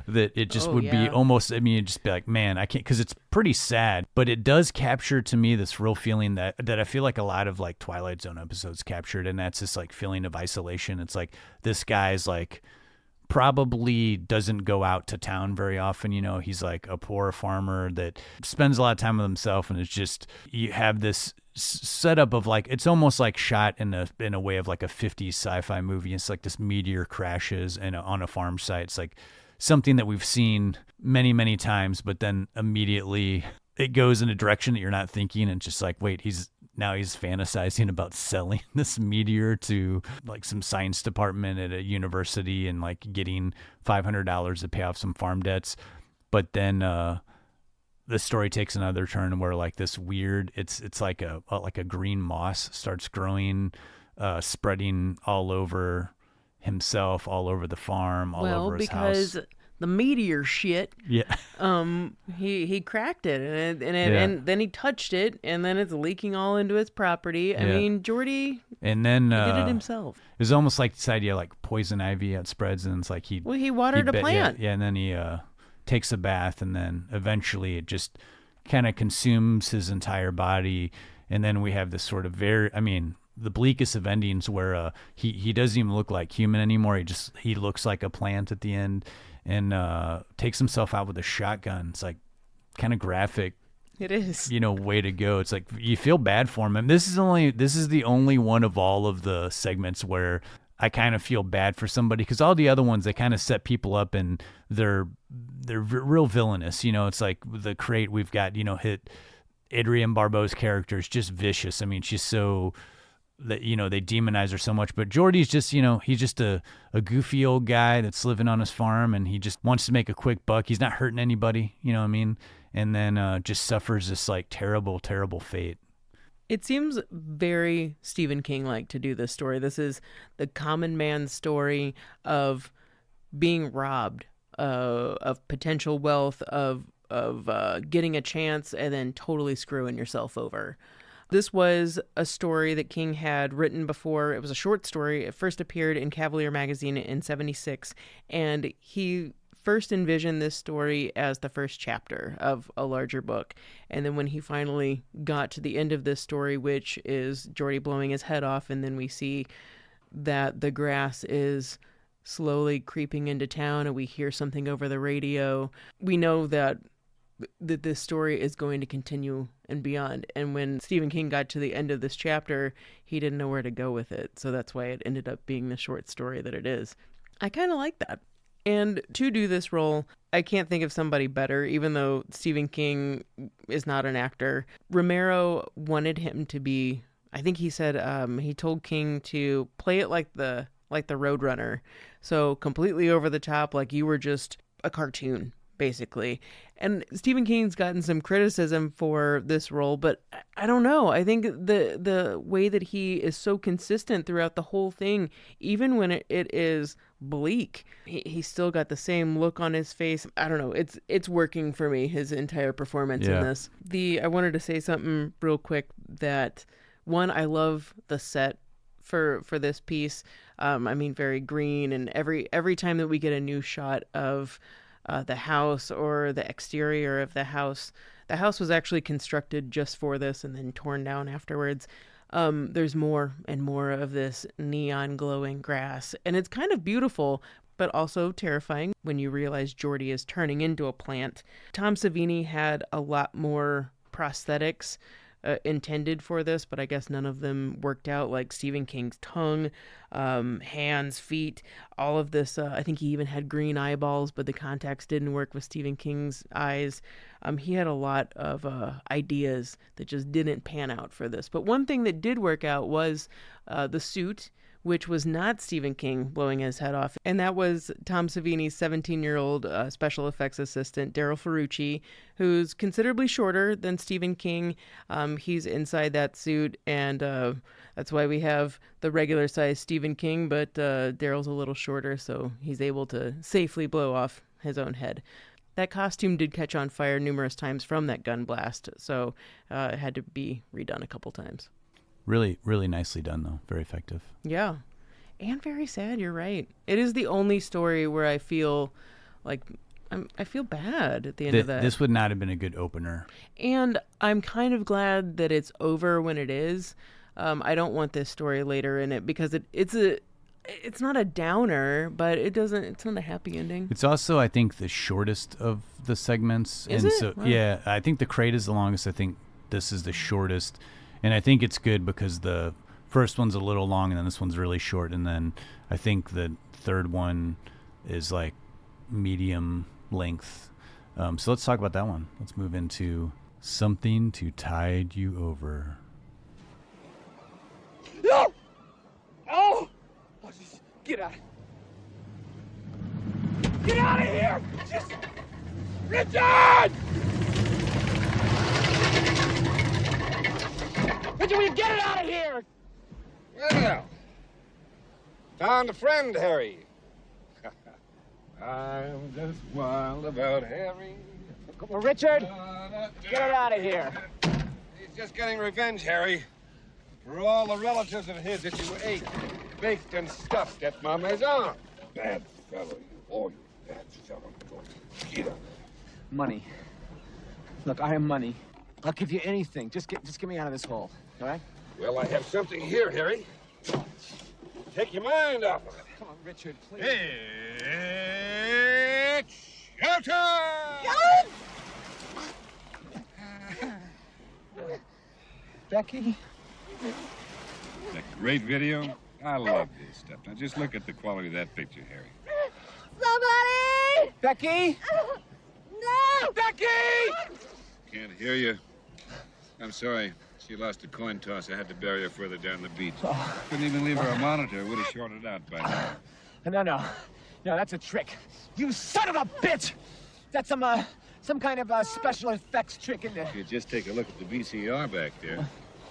that it just would be yeah. almost, I mean, it'd just be like, man, I can't, because it's pretty sad, but it does capture to me this real feeling that I feel like a lot of like Twilight Zone episodes captured, and that's this like feeling of isolation. It's like this guy's like probably doesn't go out to town very often, you know, he's like a poor farmer that spends a lot of time with himself, and it's just, you have this setup of like, it's almost like shot in a way of like a 50s sci-fi movie. It's like this meteor crashes on a farm site. It's like something that we've seen many times, but then immediately it goes in a direction that you're not thinking, and just like, wait, he's fantasizing about selling this meteor to like some science department at a university and like getting $500 to pay off some farm debts. But then the story takes another turn where like this weird, it's like a green moss starts growing, spreading all over himself, all over the farm, all over his house. Well, because the meteor shit. Yeah. He cracked it, and then he touched it, and then it's leaking all into his property. I mean, Jordy. And then he did it himself. It was almost like this idea like poison ivy outspreads, and it's like he watered a plant. Yeah, and then he takes a bath, and then eventually it just kind of consumes his entire body, and then we have this sort of the bleakest of endings where he doesn't even look like human anymore. He looks like a plant at the end, and takes himself out with a shotgun. It's like kind of graphic. It is. You know, way to go. It's like you feel bad for him. And this is the only one of all of the segments where I kind of feel bad for somebody, because all the other ones, they kind of set people up and they're real villainous. You know, it's like the crate we've got, you know, hit Adrienne Barbeau's character is just vicious. I mean, she's so that, you know, they demonize her so much, but Jordy's just, you know, he's just a goofy old guy that's living on his farm, and he just wants to make a quick buck. He's not hurting anybody, you know what I mean? And then just suffers this like terrible fate. It seems very Stephen King-like to do this story. This is the common man's story of being robbed of potential wealth, of getting a chance, and then totally screwing yourself over. This was a story that King had written before. It was a short story. It first appeared in Cavalier magazine in 1976, and he first envisioned this story as the first chapter of a larger book. And then when he finally got to the end of this story, which is Jordy blowing his head off, and then we see that the grass is slowly creeping into town, and we hear something over the radio, we know that this story is going to continue and beyond. And when Stephen King got to the end of this chapter, he didn't know where to go with it. So that's why it ended up being the short story that it is. I kind of like that. And to do this role, I can't think of somebody better, even though Stephen King is not an actor. Romero wanted him to be, I think he said, he told King to play it like the Roadrunner. So completely over the top, like you were just a cartoon, basically. And Stephen King's gotten some criticism for this role, but I don't know. I think the way that he is so consistent throughout the whole thing, even when it is bleak, he's still got the same look on his face. I don't know. It's working for me, his entire performance in this. I wanted to say something real quick that, one, I love the set for this piece. I mean, very green, and every time that we get a new shot of the house or the exterior of the house was actually constructed just for this and then torn down afterwards. There's more and more of this neon glowing grass, and it's kind of beautiful, but also terrifying when you realize Jordy is turning into a plant. Tom Savini had a lot more prosthetics intended for this, but I guess none of them worked out, like Stephen King's tongue, hands, feet, all of this. I think he even had green eyeballs, but the contacts didn't work with Stephen King's eyes. He had a lot of ideas that just didn't pan out for this. But one thing that did work out was the suit, which was not Stephen King blowing his head off. And that was Tom Savini's 17-year-old special effects assistant, Daryl Ferrucci, who's considerably shorter than Stephen King. He's inside that suit, and that's why we have the regular size Stephen King, but Daryl's a little shorter, so he's able to safely blow off his own head. That costume did catch on fire numerous times from that gun blast, so it had to be redone a couple times. Really, really nicely done, though. Very effective. Yeah. And very sad, you're right. It is the only story where I feel like I feel bad at the end of that. This would not have been a good opener. And I'm kind of glad that it's over when it is. I don't want this story later in it because it's not a downer, but it's not a happy ending. It's also, I think, the shortest of the segments. Is and it? So Wow. yeah, I think the crate is the longest. I think this is the shortest. And I think it's good because the first one's a little long and then this one's really short. And then I think the third one is like medium length. So let's talk about that one. Let's move into Something to Tide You Over. No! Oh! Oh, just get out. Get out of here! Just... Richard! Richard, will you get it out of here? Well, found a friend, Harry. I'm just wild about Harry. Come on, Richard! Get it out of here. He's just getting revenge, Harry, for all the relatives of his that you ate, baked, and stuffed at my maison. Bad fellow, you. Oh, you bad fellow. Get up. Money. Look, I have money. I'll give you anything. Just get me out of this hole, all right? Well, I have something here, Harry. Take your mind off of it. Come on, Richard, please. It's shelter! Becky? That great video? I love this stuff. Now, just look at the quality of that picture, Harry. Somebody! Becky? No! Becky! Can't hear you. I'm sorry. She lost a coin toss. I had to bury her further down the beach. Couldn't even leave her a monitor. Would have shorted out by now. No, that's a trick. You son of a bitch! That's some kind of special effects trick in there. If you just take a look at the VCR back there.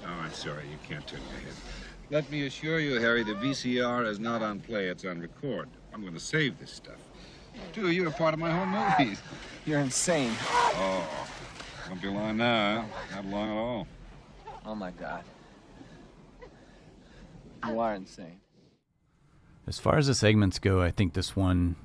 Oh, I'm sorry. You can't turn your head. Let me assure you, Harry, the VCR is not on play. It's on record. I'm going to save this stuff. Two of you are part of my home movies. You're insane. Oh, don't be lying now, huh? Not long at all. Oh, my God. You are insane. As far as the segments go, I think this one,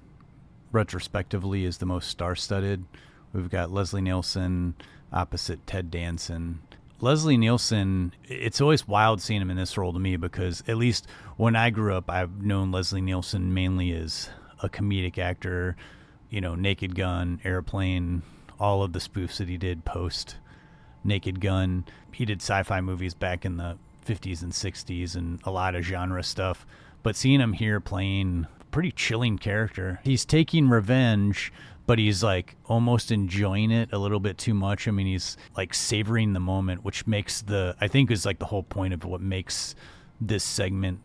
retrospectively, is the most star-studded. We've got Leslie Nielsen opposite Ted Danson. Leslie Nielsen, it's always wild seeing him in this role to me because at least when I grew up, I've known Leslie Nielsen mainly as a comedic actor, Naked Gun, Airplane, all of the spoofs that he did post Naked Gun. He did sci-fi movies back in the 50s and 60s and a lot of genre stuff. But seeing him here playing a pretty chilling character, he's taking revenge, but he's like almost enjoying it a little bit too much. I mean, he's like savoring the moment, which makes I think is like the whole point of what makes this segment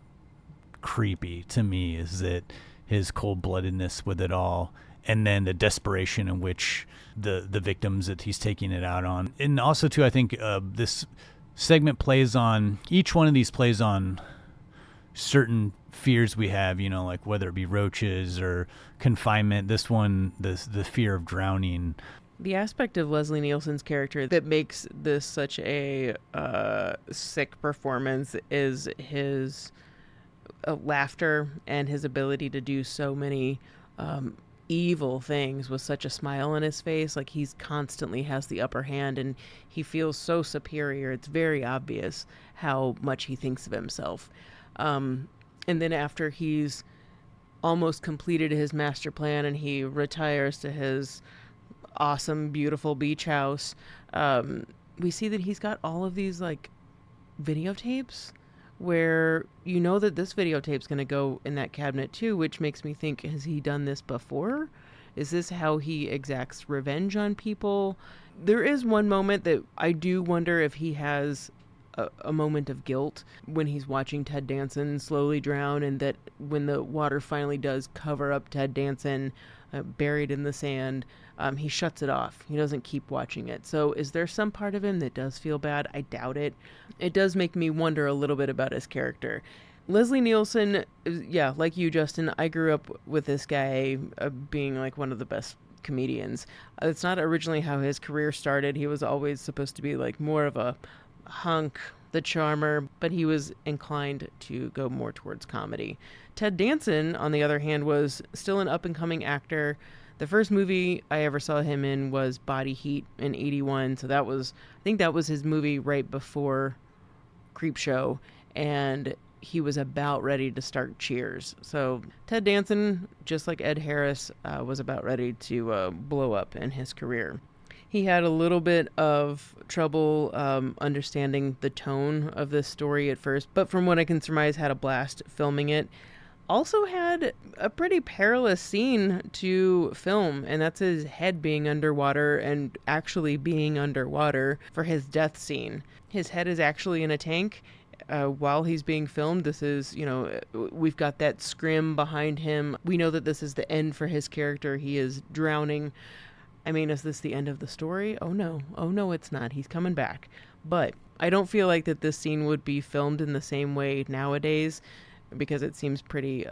creepy to me is that his cold-bloodedness with it all, and then the desperation in which the victims that he's taking it out on. And also, too, I think this segment each one of these plays on certain fears we have, like whether it be roaches or confinement. This one, the fear of drowning. The aspect of Leslie Nielsen's character that makes this such a sick performance is his laughter and his ability to do so many evil things with such a smile on his face. Like he's constantly has the upper hand and he feels so superior. It's very obvious how much he thinks of himself. And then after he's almost completed his master plan and he retires to his awesome, beautiful beach house, we see that he's got all of these like videotapes where that this videotape's going to go in that cabinet too, which makes me think, has he done this before? Is this how he exacts revenge on people? There is one moment that I do wonder if he has a moment of guilt when he's watching Ted Danson slowly drown, and that when the water finally does cover up Ted Danson buried in the sand, he shuts it off. He doesn't keep watching it. So is there some part of him that does feel bad? I doubt it. It does make me wonder a little bit about his character. Leslie Nielsen, yeah, like you, Justin, I grew up with this guy being like one of the best comedians. It's not originally how his career started. He was always supposed to be like more of a hunk the charmer, but he was inclined to go more towards comedy. Ted Danson, on the other hand, was still an up-and-coming actor. The first movie I ever saw him in was Body Heat in 1981, so I think that was his movie right before Creepshow, and he was about ready to start Cheers. So Ted Danson, just like Ed Harris, was about ready to blow up in his career. He had a little bit of trouble understanding the tone of this story at first, but from what I can surmise, had a blast filming it. Also had a pretty perilous scene to film, and that's his head being underwater and actually being underwater for his death scene. His head is actually in a tank while he's being filmed. This is, we've got that scrim behind him. We know that this is the end for his character. He is drowning. I mean, is this the end of the story? Oh no, it's not. He's coming back. But I don't feel like that this scene would be filmed in the same way nowadays, because it seems pretty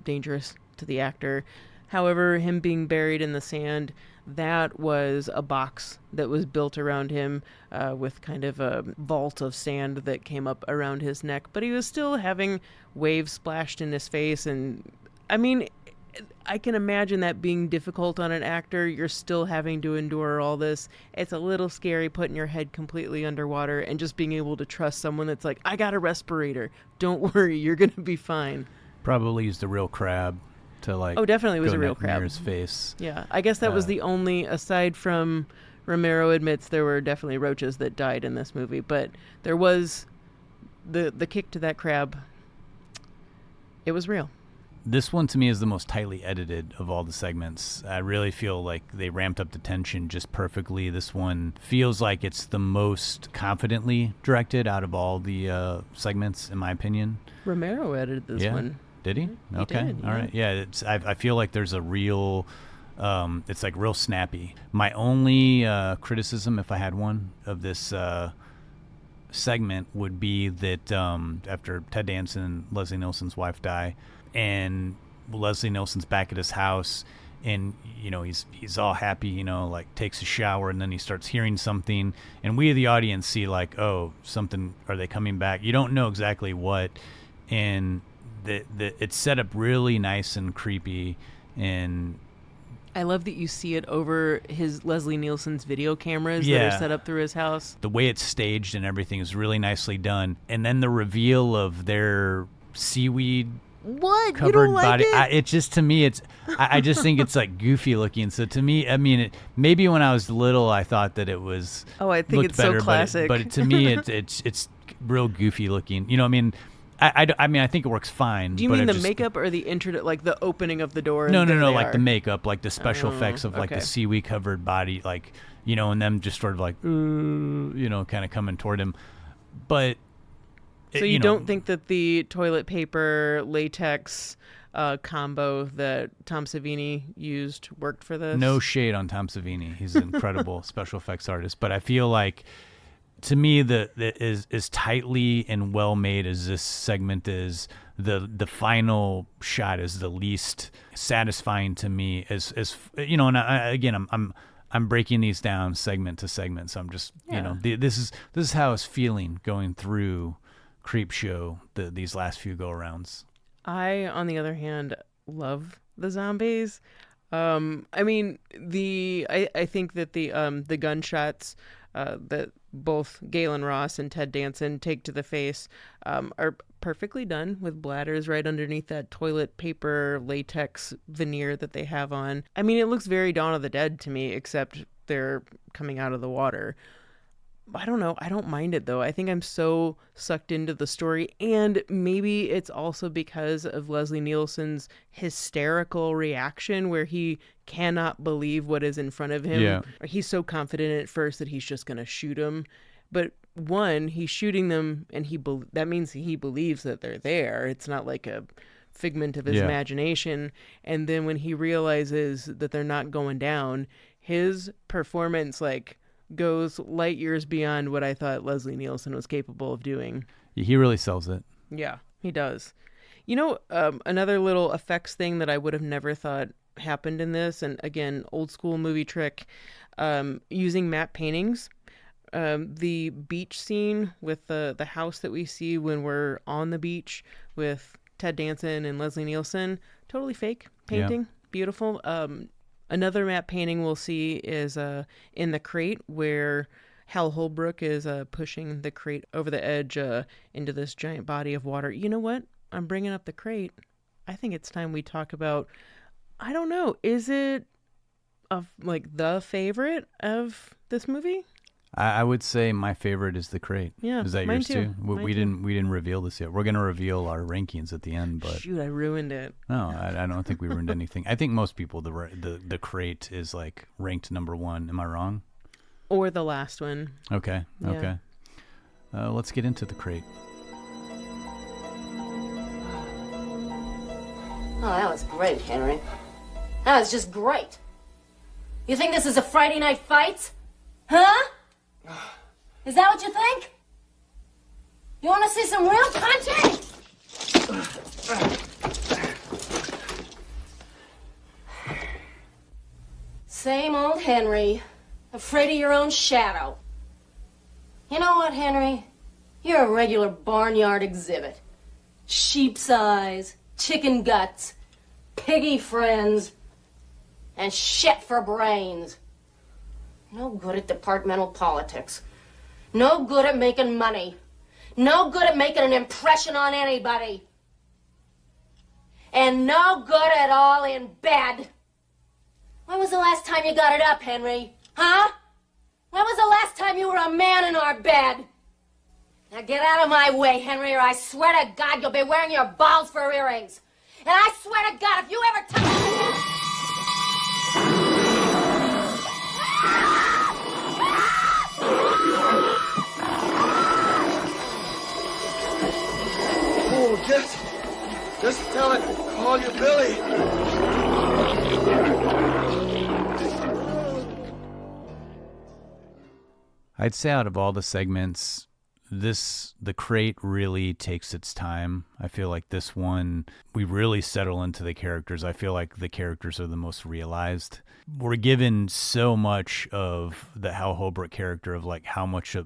dangerous to the actor. However, him being buried in the sand, that was a box that was built around him with kind of a vault of sand that came up around his neck. But he was still having waves splashed in his face. And I mean, I can imagine that being difficult on an actor. You're still having to endure all this. It's a little scary putting your head completely underwater and just being able to trust someone that's like, I got a respirator. Don't worry, you're going to be fine. Probably used a real crab to definitely was a real crab near his face. Yeah, I guess that was the only, aside from Romero admits there were definitely roaches that died in this movie, but there was the kick to that crab. It was real. This one to me is the most tightly edited of all the segments. I really feel like they ramped up the tension just perfectly. This one feels like it's the most confidently directed out of all the segments, in my opinion. Romero edited this one. Did he? He Okay. did, All right. Yeah. I feel like there's a real, it's like real snappy. My only criticism, if I had one, of this segment would be that after Ted Danson, Leslie Nielsen's wife, die, and Leslie Nielsen's back at his house, and he's all happy, like takes a shower, and then he starts hearing something, and we the audience see like, oh, something, are they coming back? You don't know exactly what, and it's set up really nice and creepy, and I love that you see it over his Leslie Nielsen's video cameras that are set up through his house. The way it's staged and everything is really nicely done, and then the reveal of their seaweed what covered you don't like body. it? It's just, to me, I just think it's like goofy looking. So to me, I mean, maybe when I was little, I thought that it was. Oh, I think it's better, so classic. But to me, it's real goofy looking. I mean, I think it works fine. Do you mean the makeup or the like the opening of the door? No, like the makeup, like the special effects of like the seaweed covered body, like and them just sort of like kind of coming toward him, but. So you don't think that the toilet paper latex combo that Tom Savini used worked for this? No shade on Tom Savini. He's an incredible special effects artist. But I feel like, to me, as tightly and well made as this segment is, the final shot is the least satisfying to me. As and again, I'm breaking these down segment to segment. So I'm just this is how it's feeling going through Creepshow these last few go-arounds. I, on the other hand, love the zombies. I mean, I think that the gunshots that both Galen Ross and Ted Danson take to the face are perfectly done, with bladders right underneath that toilet paper latex veneer that they have on. I mean, it looks very Dawn of the Dead to me, except they're coming out of the water. I don't know. I don't mind it, though. I think I'm so sucked into the story. And maybe it's also because of Leslie Nielsen's hysterical reaction where he cannot believe what is in front of him. Yeah. He's so confident at first that he's just going to shoot him. But one, he's shooting them, and that means he believes that they're there. It's not like a figment of his imagination. And then when he realizes that they're not going down, his performance, goes light years beyond what I thought Leslie Nielsen was capable of doing. He really sells it. Yeah, he does. Another little effects thing that I would have never thought happened in this, and again, old school movie trick, using matte paintings. The beach scene with the house that we see when we're on the beach with Ted Danson and Leslie Nielsen, totally fake painting. Yeah. Beautiful. Another matte painting we'll see is in the crate where Hal Holbrook is pushing the crate over the edge into this giant body of water. You know what? I'm bringing up the crate. I think it's time we talk about, I don't know, is it the favorite of this movie? I would say my favorite is the crate. Yeah, is that mine yours too? We didn't reveal this yet. We're gonna reveal our rankings at the end, but shoot, I ruined it. No, I don't think we ruined anything. I think most people the crate is like ranked number 1. Am I wrong? Or the last one. Okay. Yeah. Okay. Let's get into the crate. Oh, that was great, Henry. That was just great. You think this is a Friday night fight? Huh? Is that what you think? You want to see some real punching? Same old Henry, afraid of your own shadow. You know what, Henry? You're a regular barnyard exhibit. Sheep's eyes, chicken guts, piggy friends, and shit for brains. No good at departmental politics. No good at making money. No good at making an impression on anybody. And no good at all in bed. When was the last time you got it up, Henry? Huh? When was the last time you were a man in our bed? Now get out of my way, Henry, or I swear to God you'll be wearing your balls for earrings. And I swear to God, if you ever touch me... Oh, just tell it. Call you Billy. I'd say out of all the segments, the crate really takes its time. I feel like this one, we really settle into the characters. I feel like the characters are the most realized. We're given so much of the Hal Holbrook character of like how much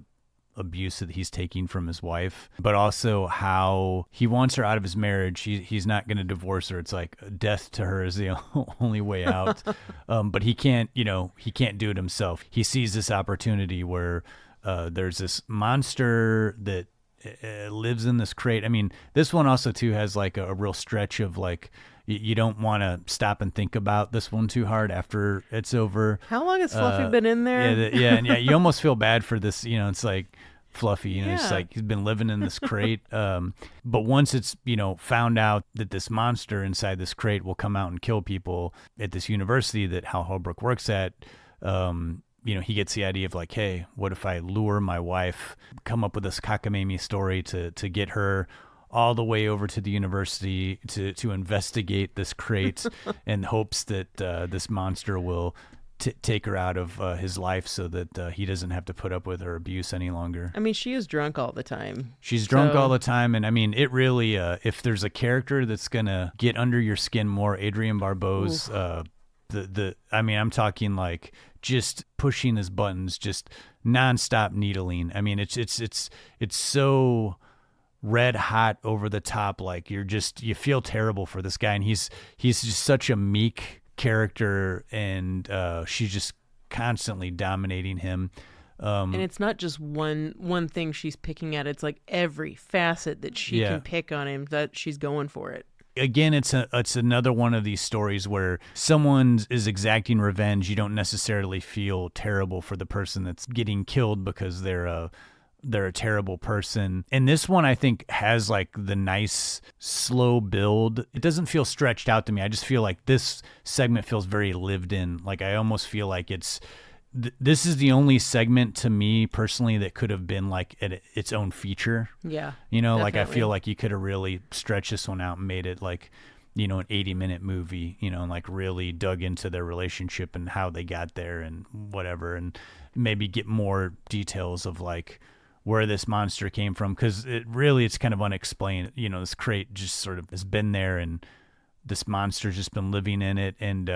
abuse that he's taking from his wife, but also how he wants her out of his marriage. He's not going to divorce her. It's like death to her is the only way out. But he can't do it himself. He sees this opportunity where there's this monster that lives in this crate. I mean, this one also too has like a real stretch of like, you don't want to stop and think about this one too hard after it's over. How long has Fluffy been in there? Yeah, you almost feel bad for this. It's like Fluffy, it's like he's been living in this crate. But once it's, found out that this monster inside this crate will come out and kill people at this university that Hal Holbrook works at, he gets the idea of like, hey, what if I lure my wife, come up with this cockamamie story to get her all the way over to the university to investigate this crate in hopes that this monster will take her out of his life so that he doesn't have to put up with her abuse any longer. I mean, she is drunk all the time. She's drunk all the time. And I mean, it really, if there's a character that's going to get under your skin more, Adrienne Barbeau's, I'm talking like just pushing his buttons, just nonstop needling. I mean, it's so red hot, over the top, like you feel terrible for this guy, and he's just such a meek character, and she's just constantly dominating him, and it's not just one thing she's picking at. It's like every facet that she can pick on him, that she's going for it. Again, it's another one of these stories where someone is exacting revenge. You don't necessarily feel terrible for the person that's getting killed because they're a terrible person. And this one, I think, has like the nice slow build. It doesn't feel stretched out to me. I just feel like this segment feels very lived in. Like I almost feel like this is the only segment to me personally that could have been like its own feature. Yeah. Like I feel like you could have really stretched this one out and made it like, an 80-minute movie, and like really dug into their relationship and how they got there and whatever, and maybe get more details of like where this monster came from, because it's kind of unexplained. This crate just sort of has been there, and this monster's just been living in it. And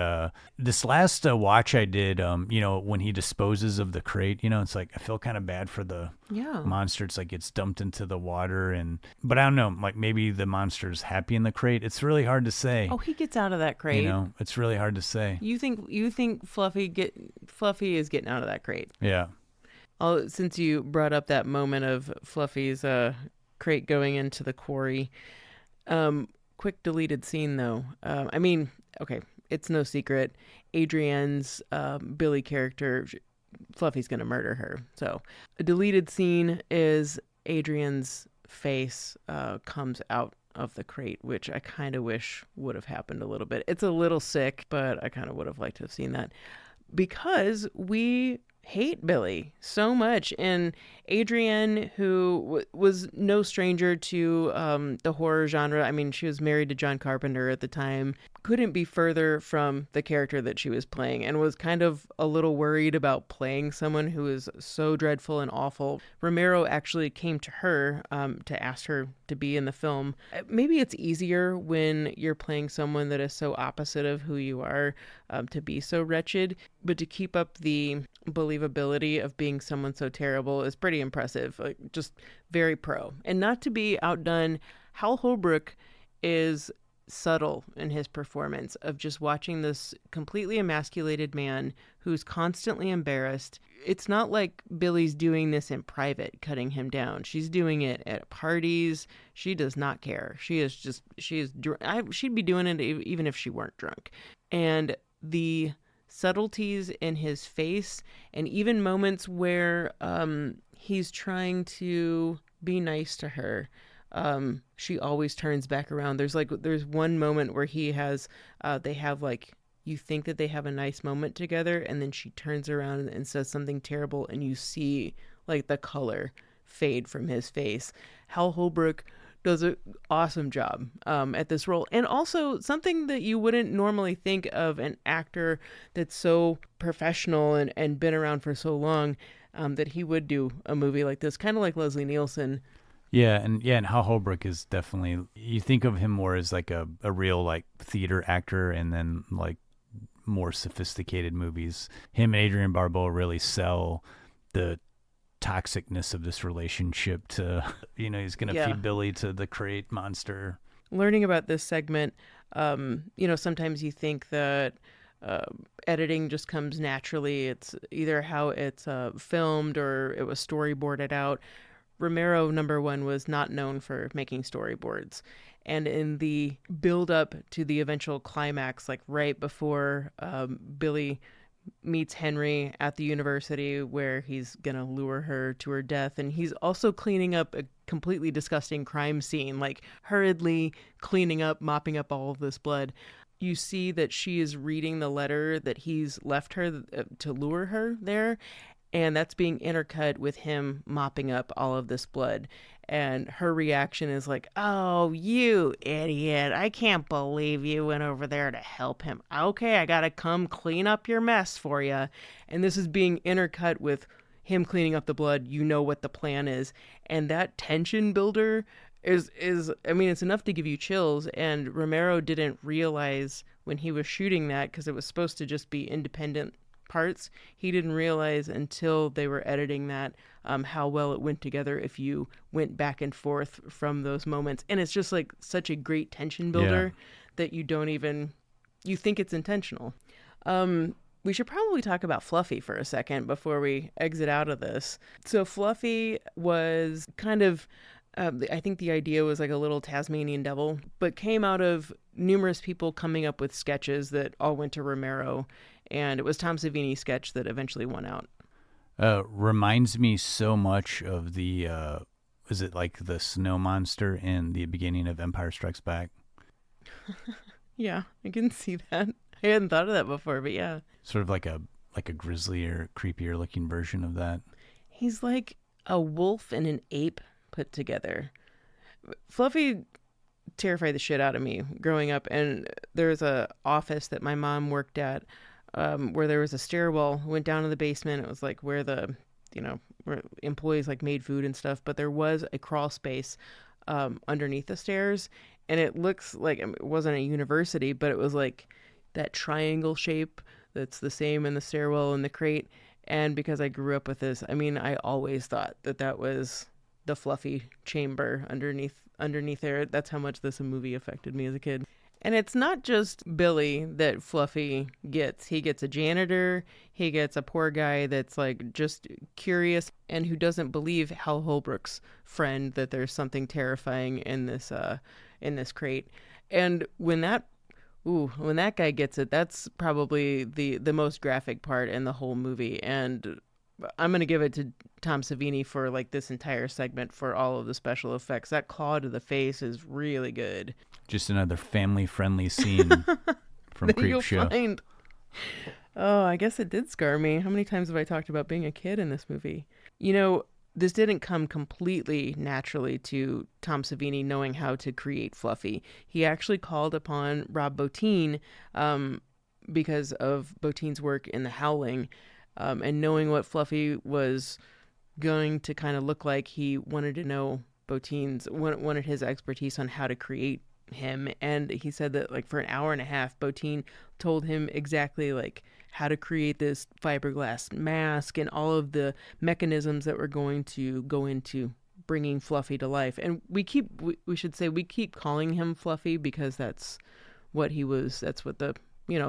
this last watch I did, when he disposes of the crate, it's like I feel kind of bad for the monster. It's like it's dumped into the water, but I don't know, like maybe the monster's happy in the crate. It's really hard to say. Oh, he gets out of that crate. It's really hard to say. You think Fluffy is getting out of that crate? Yeah. Since you brought up that moment of Fluffy's crate going into the quarry, quick deleted scene though. Okay, it's no secret. Adrienne's Billy character, Fluffy's gonna murder her. So a deleted scene is Adrienne's face comes out of the crate, which I kind of wish would have happened a little bit. It's a little sick, but I kind of would have liked to have seen that, because we hate Billy so much. And Adrienne, who was no stranger to the horror genre, I mean, she was married to John Carpenter at the time, couldn't be further from the character that she was playing, and was kind of a little worried about playing someone who is so dreadful and awful. Romero actually came to her to ask her to be in the film. Maybe it's easier when you're playing someone that is so opposite of who you are to be so wretched, but to keep up the believability of being someone so terrible is pretty impressive. Like, just very pro. And not to be outdone, Hal Holbrook is subtle in his performance of just watching this completely emasculated man who's constantly embarrassed. It's not like Billy's doing this in private, cutting him down. She's doing it at parties. She does not care. She'd be doing it even if she weren't drunk. And the subtleties in his face, and even moments where he's trying to be nice to her, she always turns back around. There's one moment where they have you think that they have a nice moment together, and then she turns around and says something terrible, and you see like the color fade from his face. Hal Holbrook does an awesome job at this role. And also something that you wouldn't normally think of an actor that's so professional and been around for so long, that he would do a movie like this, kind of like Leslie Nielsen. Yeah, and Hal Holbrook is definitely, you think of him more as like a real like theater actor, and then like more sophisticated movies. Him and Adrienne Barbeau really sell the toxicness of this relationship to, he's going to feed Billy to the crate monster. Learning about this segment, sometimes you think that editing just comes naturally. It's either how it's filmed or it was storyboarded out. Romero, number one, was not known for making storyboards. And in the build up to the eventual climax, like right before Billy meets Henry at the university where he's going to lure her to her death, and he's also cleaning up a completely disgusting crime scene, like hurriedly cleaning up, mopping up all of this blood. You see that she is reading the letter that he's left her to lure her there, and that's being intercut with him mopping up all of this blood. And her reaction is like, "Oh, you idiot. I can't believe you went over there to help him. Okay, I gotta come clean up your mess for you." And this is being intercut with him cleaning up the blood. You know what the plan is. And that tension builder is it's enough to give you chills. And Romero didn't realize when he was shooting that, because it was supposed to just be independent parts, he didn't realize until they were editing that how well it went together if you went back and forth from those moments. And it's just like such a great tension builder that you think it's intentional. We should probably talk about Fluffy for a second before we exit out of this. So Fluffy was kind of, I think the idea was like a little Tasmanian devil, but came out of numerous people coming up with sketches that all went to Romero. And it was Tom Savini's sketch that eventually won out. Reminds me so much of the, is it like the snow monster in the beginning of Empire Strikes Back? Yeah, I can see that. I hadn't thought of that before, but yeah. Sort of like a grislier, creepier looking version of that. He's like a wolf and an ape put together. Fluffy terrified the shit out of me growing up, and there's a office that my mom worked at where there was a stairwell, went down to the basement. It was like where where employees like made food and stuff, but there was a crawl space underneath the stairs, and it looks like, I mean, it wasn't a university, but it was like that triangle shape that's the same in the stairwell and the crate. And because I grew up with this, I mean, I always thought that was the Fluffy chamber underneath there. That's how much this movie affected me as a kid. And it's not just Billy that Fluffy gets. He gets a janitor. He gets a poor guy that's like just curious and who doesn't believe Hal Holbrook's friend that there's something terrifying in this crate. And when that guy gets it, that's probably the most graphic part in the whole movie. And I'm going to give it to Tom Savini for like this entire segment for all of the special effects. That claw to the face is really good. Just another family-friendly scene from Creepshow. Oh, I guess it did scar me. How many times have I talked about being a kid in this movie? You know, this didn't come completely naturally to Tom Savini knowing how to create Fluffy. He actually called upon Rob Bottin because of Bottin's work in The Howling, and knowing what Fluffy was going to kind of look like. He wanted to know wanted his expertise on how to create him. And he said that like for an hour and a half, Bottin told him exactly like how to create this fiberglass mask and all of the mechanisms that were going to go into bringing Fluffy to life. And we should say we keep calling him Fluffy because that's what he was. That's what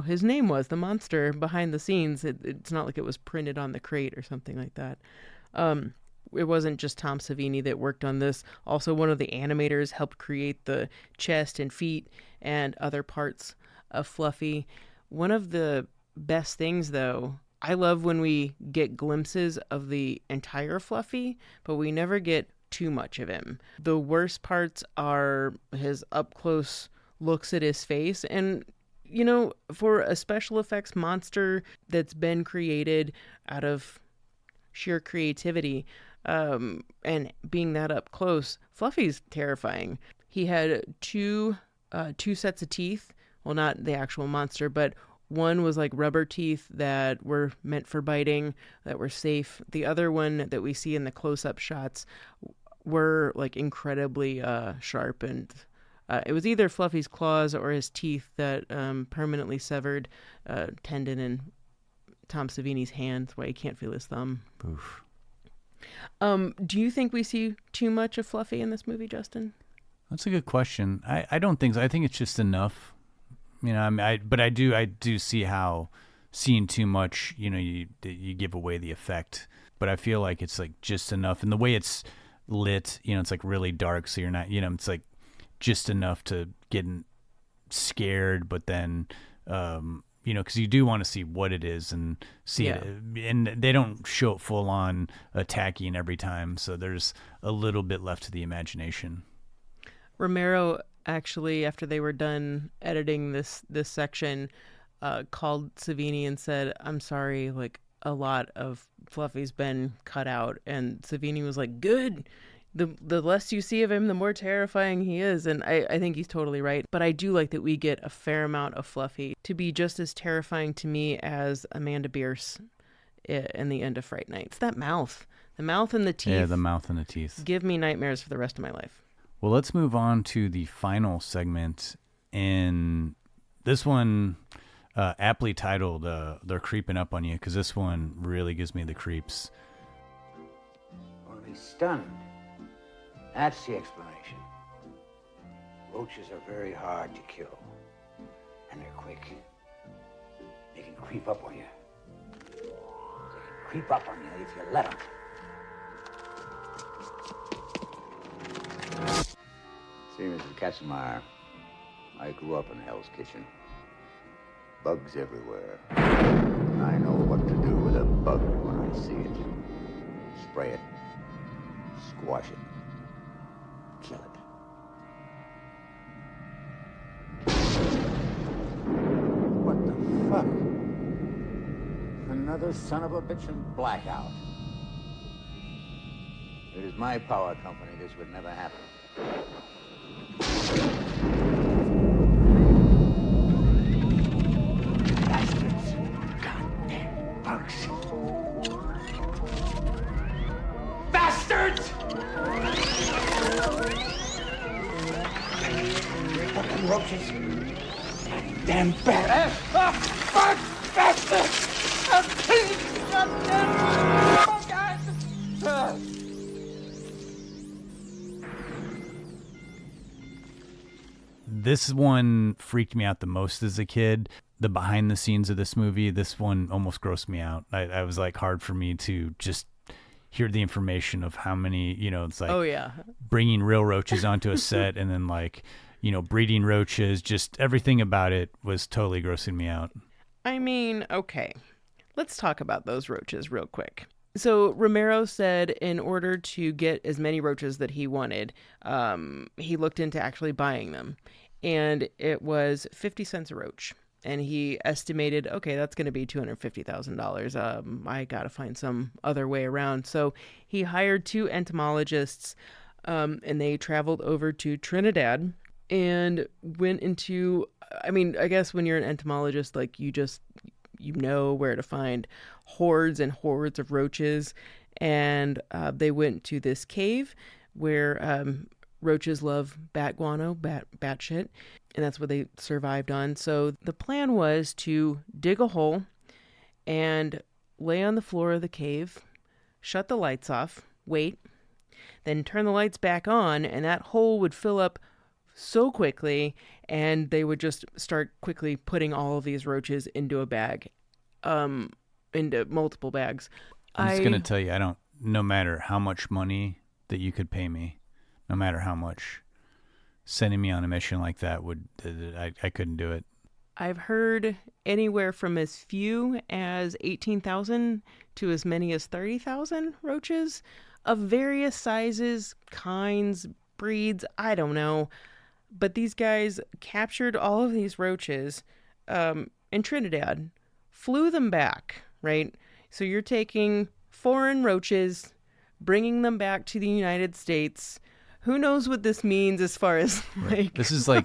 his name was, the monster behind the scenes. It's not like it was printed on the crate or something like that. It wasn't just Tom Savini that worked on this. Also, one of the animators helped create the chest and feet and other parts of Fluffy. One of the best things, though, I love when we get glimpses of the entire Fluffy, but we never get too much of him. The worst parts are his up-close looks at his face. And, you know, for a special effects monster that's been created out of sheer creativity, and being that up close, Fluffy's terrifying. He had two sets of teeth. Well, not the actual monster, but one was like rubber teeth that were meant for biting, that were safe. The other one that we see in the close-up shots were like incredibly sharp, and it was either Fluffy's claws or his teeth that permanently severed a tendon in Tom Savini's hand. That's why he can't feel his thumb. Oof. Do you think we see too much of Fluffy in this movie, Justin? That's a good question. I don't think so. I think it's just enough. You know, but I do see how seeing too much, you know, you give away the effect. But I feel like it's like just enough. And the way it's lit, you know, it's like really dark, so you're not, you know, it's like just enough to get scared, but then you know, because you do want to see what it is and see it. And they don't show it full on attacking every time, so there's a little bit left to the imagination. Romero actually, after they were done editing this section, called Savini and said, "I'm sorry, like a lot of Fluffy's been cut out." And Savini was like, "Good. The less you see of him, the more terrifying he is." And I think he's totally right. But I do like that we get a fair amount of Fluffy to be just as terrifying to me as Amanda Bierce in the end of Fright Night. It's that mouth. The mouth and the teeth. Yeah, the mouth and the teeth. Give me nightmares for the rest of my life. Well, let's move on to the final segment. And this one, aptly titled, They're Creeping Up on You, because this one really gives me the creeps. Only stunned. That's the explanation. Roaches are very hard to kill, and they're quick. They can creep up on you. They can creep up on you if you let them. See, Mrs. Katzenmeyer, I grew up in Hell's Kitchen. Bugs everywhere. I know what to do with a bug when I see it. Spray it. Squash it. Kill it. What the fuck? Another son of a bitch in blackout. If it is my power company, this would never happen. Bastards. Goddamn bugs. Bastards! This one freaked me out the most as a kid. The behind the scenes of this movie, this one almost grossed me out. I was like, hard for me to just hear the information of how many, it's like, oh yeah, bringing real roaches onto a set and then like, breeding roaches, just everything about it was totally grossing me out. I mean, okay, let's talk about those roaches real quick. So Romero said in order to get as many roaches that he wanted, he looked into actually buying them. And it was 50 cents a roach. And he estimated, okay, that's going to be $250,000. I got to find some other way around. So he hired 2 entomologists, and they traveled over to Trinidad and went into, I mean, I guess when you're an entomologist, like you know where to find hordes and hordes of roaches. And they went to this cave where roaches love bat guano, bat shit, and that's what they survived on. So the plan was to dig a hole and lay on the floor of the cave, shut the lights off, wait, then turn the lights back on, and that hole would fill up so quickly, and they would just start quickly putting all of these roaches into a bag, into multiple bags. I'm just going to tell you, no matter how much money that you could pay me, no matter how much, sending me on a mission like that I couldn't do it. I've heard anywhere from as few as 18,000 to as many as 30,000 roaches of various sizes, kinds, breeds, I don't know. But these guys captured all of these roaches in Trinidad, flew them back, right? So you're taking foreign roaches, bringing them back to the United States. Who knows what this means as far as like... This is like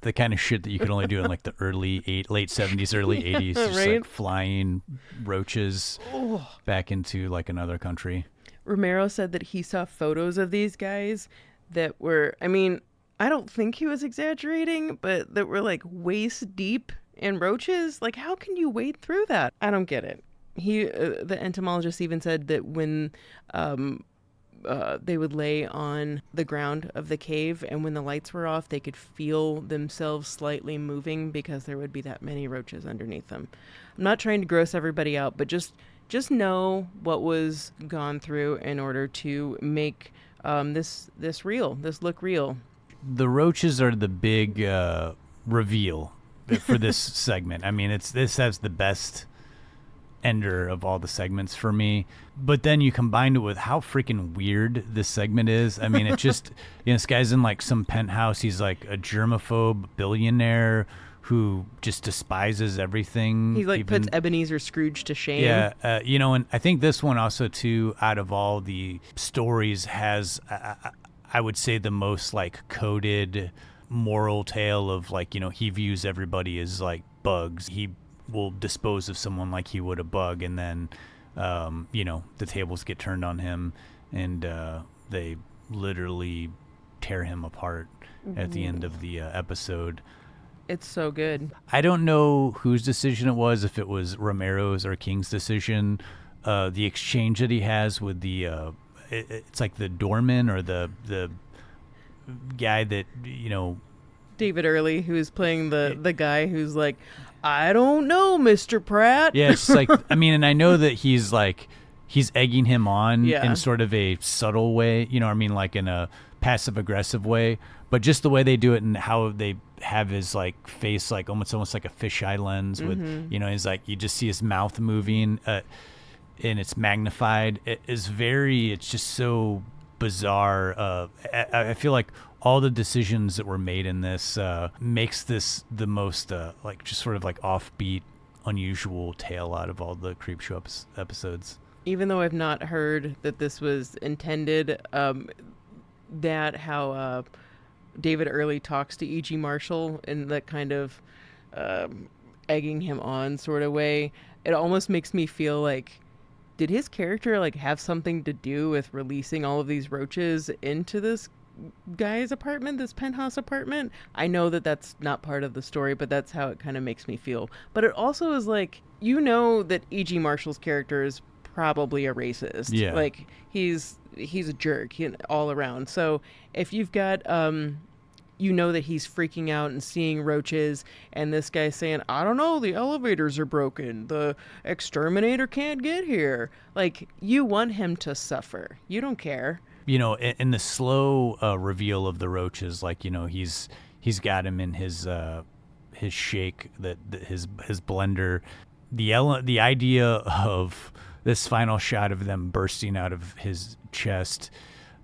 the kind of shit that you could only do in like the late 70s, early 80s. Just right? like flying roaches back into like another country. Romero said that he saw photos of these guys that were, I mean, I don't think he was exaggerating, but that were like waist deep in roaches. Like, how can you wade through that? I don't get it. The entomologist even said that when they would lay on the ground of the cave, and when the lights were off, they could feel themselves slightly moving because there would be that many roaches underneath them. I'm not trying to gross everybody out, but just know what was gone through in order to make this look real. The roaches are the big reveal for this segment. I mean, this has the best ender of all the segments for me, but then you combine it with how freaking weird this segment is. I mean, it just, this guy's in like some penthouse. He's like a germaphobe billionaire who just despises everything. He like puts Ebenezer Scrooge to shame. Yeah. And I think this one also too, out of all the stories, has, I would say, the most like coded moral tale of like, he views everybody as like bugs. He will dispose of someone like he would a bug, and then the tables get turned on him, and they literally tear him apart at the end of the episode. It's so good. I don't know whose decision it was, if it was Romero's or King's decision. The exchange that he has with the it's like the doorman or the guy that David Early, who's playing the guy who's like, I don't know, Mr. Pratt. Yeah, it's like, I mean, and I know that he's egging him on in sort of a subtle way, like in a passive aggressive way, but just the way they do it and how they have his like face, like almost like a fisheye lens with, he's like, you just see his mouth moving, and it's magnified. It's just so bizarre. I feel like all the decisions that were made in this makes this the most like just sort of like offbeat, unusual tale out of all the Creepshow episodes. Even though I've not heard that this was intended, that how David Early talks to E.G. Marshall in that kind of egging him on sort of way, it almost makes me feel like, did his character like have something to do with releasing all of these roaches into this guy's apartment, this penthouse apartment. I know that that's not part of the story, but that's how it kind of makes me feel. But it also is like, you know that E.G. Marshall's character is probably a racist. Yeah. Like, he's a jerk all around. So if you've got, you know that he's freaking out and seeing roaches, and this guy's saying, I don't know, the elevators are broken, the exterminator can't get here. Like, you want him to suffer. You don't care. You know, in the slow reveal of the roaches, like, you know, he's got him in his shake, his blender. The idea of this final shot of them bursting out of his chest,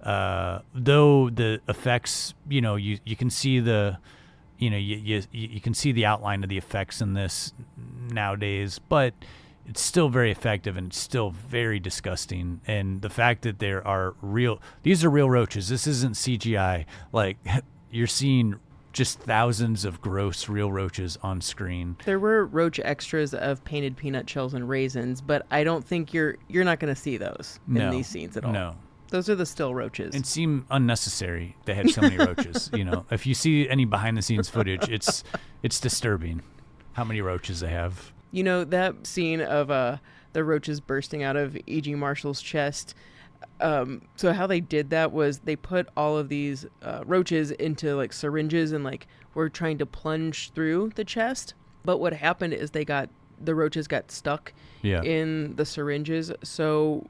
though the effects, you know, you can see you can see the outline of the effects in this nowadays, but it's still very effective and it's still very disgusting. And the fact that these are real roaches. This isn't CGI. Like, you're seeing just thousands of gross real roaches on screen. There were roach extras of painted peanut shells and raisins, but I don't think you're not going to see those in these scenes at all. No. Those are the still roaches. It seemed unnecessary they had so many roaches. You know, if you see any behind the scenes footage, it's disturbing how many roaches they have. You know, that scene of the roaches bursting out of E.G. Marshall's chest. So how they did that was they put all of these roaches into like syringes and like were trying to plunge through the chest. But what happened is the roaches got stuck in the syringes. So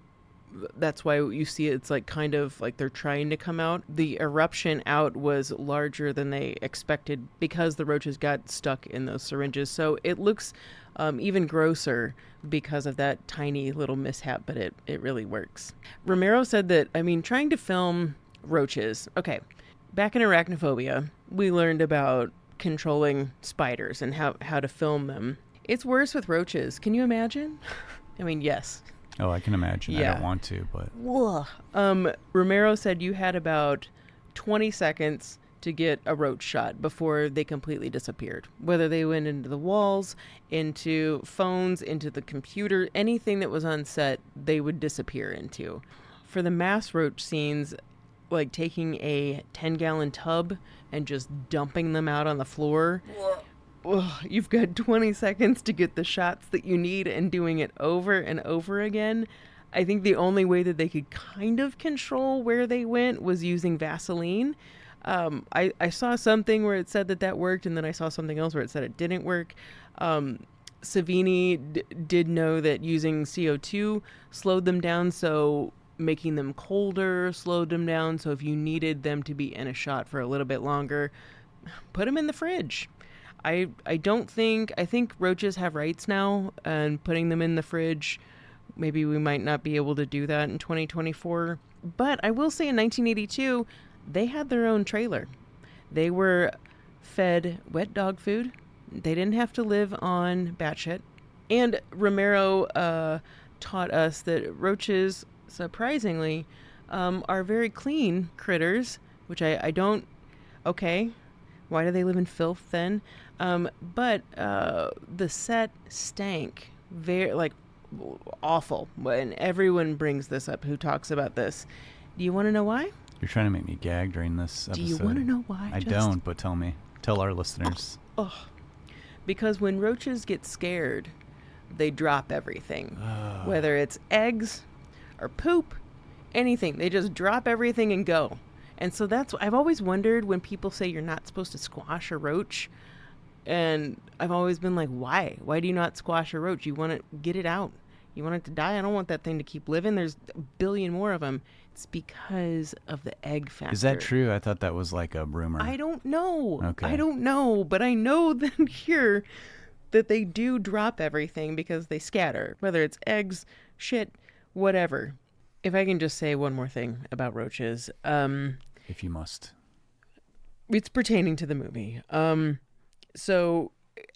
that's why you see it's like kind of like they're trying to come out. The eruption out was larger than they expected because the roaches got stuck in those syringes. So it looks even grosser because of that tiny little mishap, but it really works. Romero said that, I mean, trying to film roaches. Okay, back in Arachnophobia, we learned about controlling spiders and how to film them. It's worse with roaches. Can you imagine? I mean, yes. Oh, I can imagine. Yeah. I don't want to, but... Romero said you had about 20 seconds to get a roach shot before they completely disappeared. Whether they went into the walls, into phones, into the computer, anything that was on set, they would disappear into. For the mass roach scenes, like taking a 10-gallon tub and just dumping them out on the floor... you've got 20 seconds to get the shots that you need and doing it over and over again. I think the only way that they could kind of control where they went was using Vaseline. I saw something where it said that worked, and then I saw something else where it said it didn't work. Savini did know that using CO2 slowed them down, so making them colder slowed them down. So if you needed them to be in a shot for a little bit longer, put them in the fridge. I think roaches have rights now, and putting them in the fridge, maybe we might not be able to do that in 2024. But I will say in 1982, they had their own trailer. They were fed wet dog food. They didn't have to live on bat shit. And Romero taught us that roaches, surprisingly, are very clean critters, which I don't... Okay, why do they live in filth then? But the set stank very, like, awful. And everyone brings this up who talks about this. Do you want to know why? You're trying to make me gag during this episode. Do you want to know why? I don't, but tell me. Tell our listeners. Because when roaches get scared, they drop everything. Whether it's eggs or poop, anything. They just drop everything and go. And so I've always wondered when people say you're not supposed to squash a roach. And I've always been like, why? Why do you not squash a roach? You want to get it out. You want it to die. I don't want that thing to keep living. There's a billion more of them. It's because of the egg factor. Is that true? I thought that was like a rumor. I don't know. Okay. I don't know. But I know that here that they do drop everything because they scatter. Whether it's eggs, shit, whatever. If I can just say one more thing about roaches. If you must. It's pertaining to the movie. So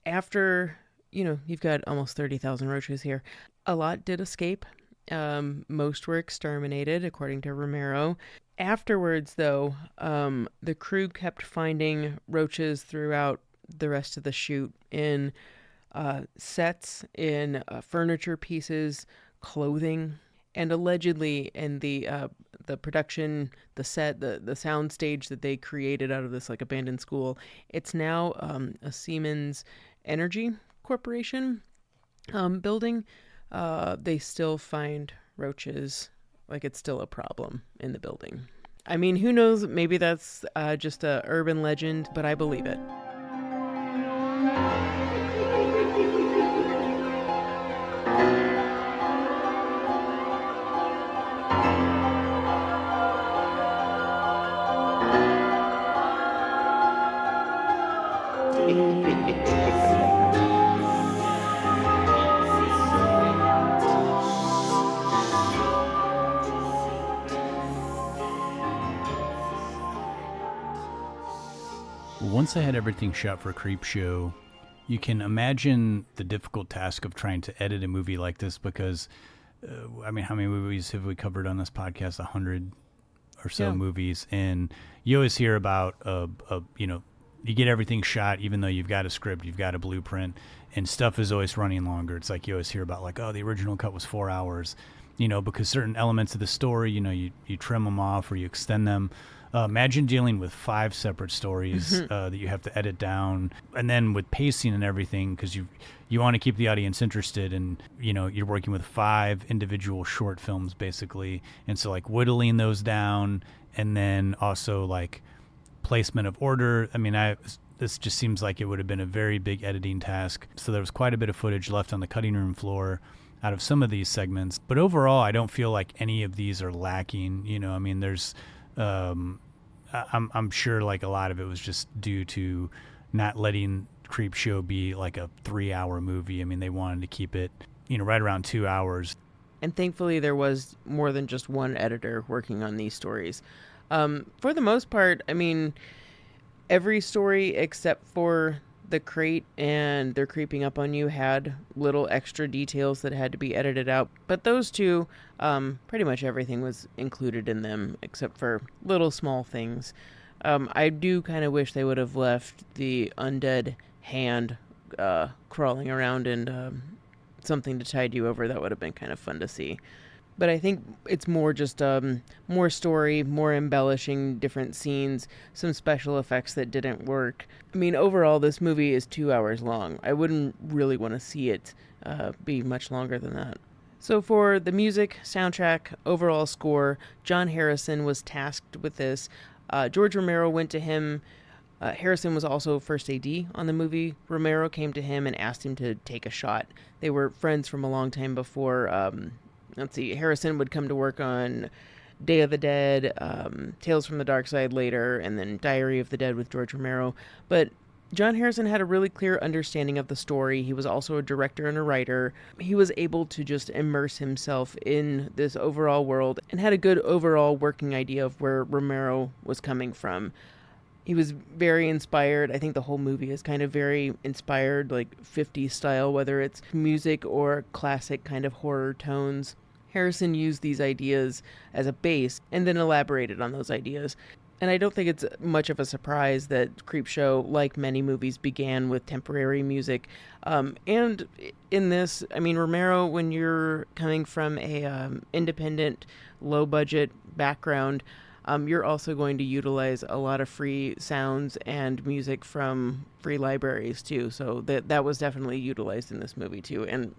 after, you've got almost 30,000 roaches here. A lot did escape. Most were exterminated, according to Romero. Afterwards, though, the crew kept finding roaches throughout the rest of the shoot in sets, in furniture pieces, clothing, and allegedly in the the production, the set, the sound stage that they created out of this like abandoned school, it's now a Siemens Energy Corporation building. They still find roaches, like it's still a problem in the building. I mean, who knows? Maybe that's just a urban legend, but I believe it. Once I had everything shot for Creepshow, you can imagine the difficult task of trying to edit a movie like this because, I mean, how many movies have we covered on this podcast? 100 or so movies. And you always hear about, you get everything shot even though you've got a script, you've got a blueprint, and stuff is always running longer. It's like you always hear about like, oh, the original cut was 4 hours, because certain elements of the story, you trim them off or you extend them. Imagine dealing with 5 separate stories that you have to edit down, and then with pacing and everything, because you want to keep the audience interested, and you're working with 5 individual short films basically, and so like whittling those down, and then also like placement of order. I mean, this just seems like it would have been a very big editing task. So there was quite a bit of footage left on the cutting room floor out of some of these segments, but overall, I don't feel like any of these are lacking. I mean, there's. I'm sure like a lot of it was just due to not letting Creepshow be like a 3-hour movie. I mean, they wanted to keep it, right around 2 hours. And thankfully there was more than just one editor working on these stories. For the most part, I mean, every story except for the crate and They're Creeping Up on You had little extra details that had to be edited out. But those two, pretty much everything was included in them except for little small things. I do kind of wish they would have left the undead hand crawling around and something to tide you over. That would have been kind of fun to see. But I think it's more just more story, more embellishing different scenes, some special effects that didn't work. I mean, overall, this movie is 2 hours long. I wouldn't really want to see it be much longer than that. So for the music, soundtrack, overall score, John Harrison was tasked with this. George Romero went to him. Harrison was also first AD on the movie. Romero came to him and asked him to take a shot. They were friends from a long time before. Harrison would come to work on Day of the Dead, Tales from the Dark Side later, and then Diary of the Dead with George Romero. But John Harrison had a really clear understanding of the story. He was also a director and a writer. He was able to just immerse himself in this overall world and had a good overall working idea of where Romero was coming from. He was very inspired. I think the whole movie is kind of very inspired, like 50s style, whether it's music or classic kind of horror tones. Harrison used these ideas as a base and then elaborated on those ideas. And I don't think it's much of a surprise that Creepshow, like many movies, began with temporary music. And in this, I mean, Romero, when you're coming from a independent, low-budget background, you're also going to utilize a lot of free sounds and music from free libraries, too. So that was definitely utilized in this movie, too. And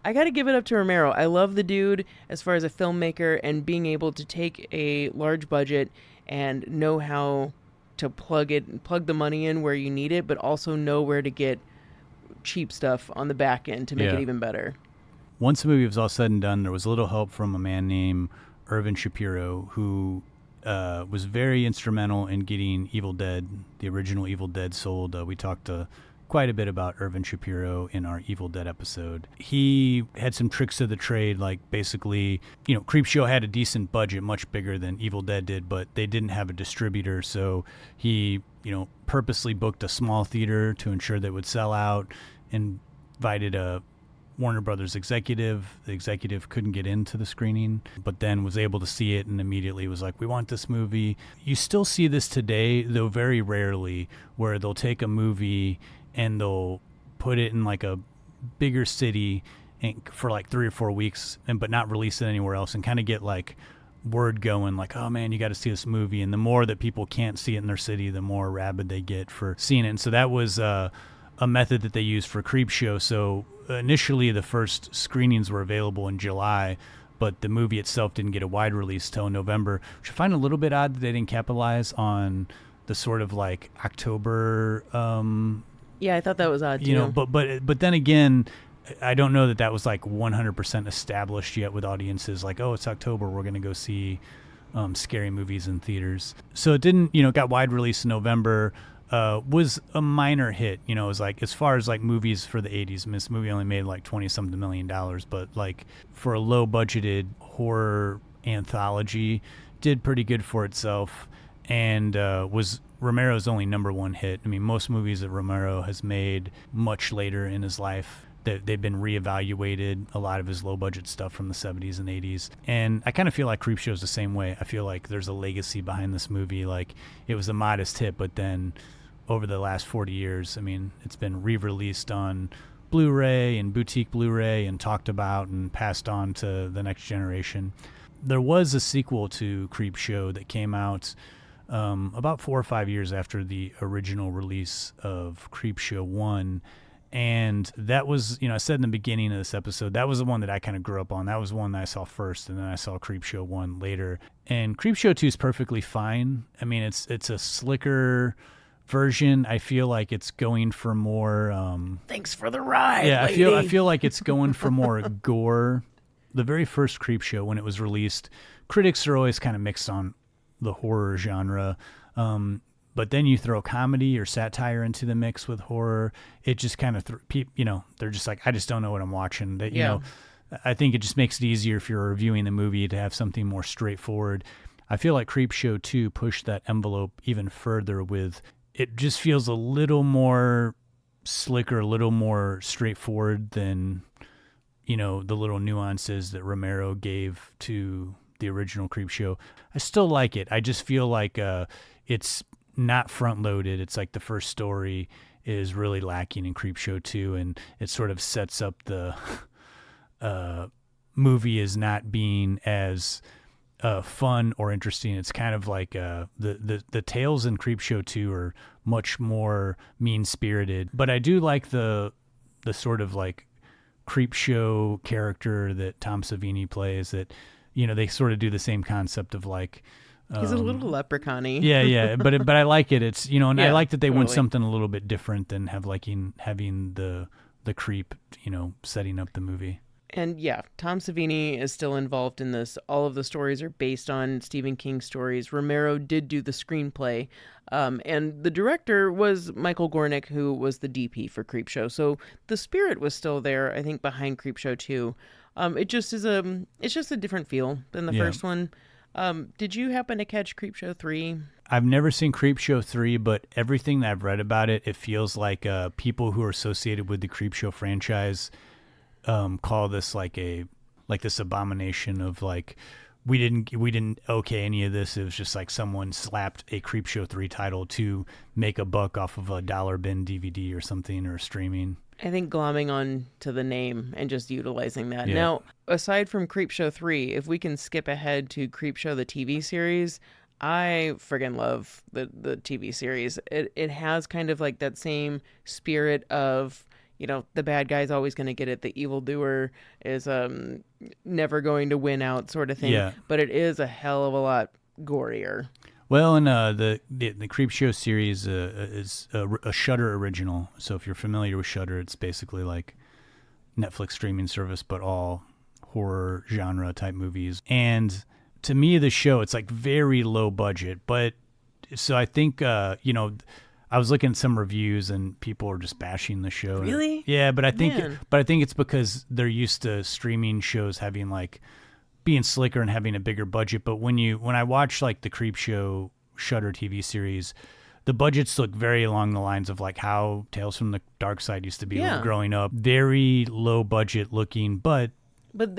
I got to give it up to Romero. I love the dude as far as a filmmaker and being able to take a large budget and know how to plug the money in where you need it, but also know where to get cheap stuff on the back end to make it even better. Once the movie was all said and done, there was a little help from a man named Irvin Shapiro, who was very instrumental in getting Evil Dead, the original Evil Dead, sold. We talked quite a bit about Irvin Shapiro in our Evil Dead episode. He had some tricks of the trade, like basically, Creepshow had a decent budget, much bigger than Evil Dead did, but they didn't have a distributor, so he, purposely booked a small theater to ensure that it would sell out, invited a Warner Brothers executive. The executive couldn't get into the screening, but then was able to see it and immediately was like, we want this movie. You still see this today, though very rarely, where they'll take a movie and they'll put it in like a bigger city for like 3 or 4 weeks, but not release it anywhere else, and kind of get like word going like, oh man, you got to see this movie. And the more that people can't see it in their city, the more rabid they get for seeing it. And so that was a method that they used for Creepshow. So initially the first screenings were available in July, but the movie itself didn't get a wide release till November, which I find a little bit odd that they didn't capitalize on the sort of like October. Yeah, I thought that was odd too. You know, but then again, I don't know that that was like 100% established yet with audiences. Like, oh, it's October, we're going to go see scary movies in theaters. So it didn't, you know, got wide release in November. Was a minor hit. You know, it was like, as far as like movies for the 80s, I mean, this movie only made like $20-something million, but like for a low budgeted horror anthology, did pretty good for itself, and was Romero's only #1 hit. I mean, most movies that Romero has made much later in his life, they've been reevaluated, a lot of his low-budget stuff from the 70s and 80s. And I kind of feel like Creepshow's the same way. I feel like there's a legacy behind this movie. Like, it was a modest hit, but then over the last 40 years, I mean, it's been re-released on Blu-ray and boutique Blu-ray and talked about and passed on to the next generation. There was a sequel to Creepshow that came out about 4 or 5 years after the original release of Creepshow 1. And that was, you know, I said in the beginning of this episode, that was the one that I kind of grew up on. That was the one that I saw first, and then I saw Creepshow 1 later. And Creepshow 2 is perfectly fine. I mean, it's a slicker version. I feel like it's going for more... Thanks for the ride, yeah, lady. I feel like it's going for more gore. The very first Creepshow, when it was released, critics are always kind of mixed on the horror genre. But then you throw comedy or satire into the mix with horror, it just kind of, you know, they're just like, I just don't know what I'm watching. That, you know, I think it just makes it easier if you're reviewing the movie to have something more straightforward. I feel like Creepshow 2 pushed that envelope even further with, it just feels a little more slicker, a little more straightforward than, you know, the little nuances that Romero gave to the original Creepshow. I still like it. I just feel like it's not front loaded. It's like the first story is really lacking in Creepshow 2, and it sort of sets up the movie as not being as fun or interesting. It's kind of like the tales in Creepshow 2 are much more mean spirited, but I do like the sort of like Creepshow character that Tom Savini plays, that, you know, they sort of do the same concept of like, he's a little leprechaun-y. Yeah, but I like it. It's, you know, and I like that they went totally. something a little bit different than having the creep, you know, setting up the movie. And yeah, Tom Savini is still involved in this. All of the stories are based on Stephen King stories. Romero did do the screenplay, and the director was Michael Gornick, who was the DP for Creepshow. So the spirit was still there, I think, behind Creepshow 2. It just is it's just a different feel than the first one. Did you happen to catch Creepshow 3? I've never seen Creepshow 3, but everything that I've read about it, it feels like people who are associated with the Creepshow franchise call this like this abomination of like, we didn't okay any of this. It was just like someone slapped a Creepshow 3 title to make a buck off of a dollar bin DVD or something, or streaming. I think glomming on to the name and just utilizing that. Yeah. Now, aside from Creepshow 3, if we can skip ahead to Creepshow the TV series, I friggin' love the TV series. It has kind of like that same spirit of, you know, the bad guy's always going to get it, the evildoer is never going to win out sort of thing. Yeah. But it is a hell of a lot gorier. Well, and the Creepshow series is a Shudder original. So if you're familiar with Shudder, it's basically like Netflix streaming service, but all horror genre type movies. And to me, the show, it's like very low budget. But so I think, you know, I was looking at some reviews and people are just bashing the show. Really? Yeah, but I think Man. it's because they're used to streaming shows having like being slicker and having a bigger budget. But when I watch like the Creepshow Shudder TV series, the budgets look very along the lines of like how Tales from the Dark Side used to be growing up. Very low budget looking, but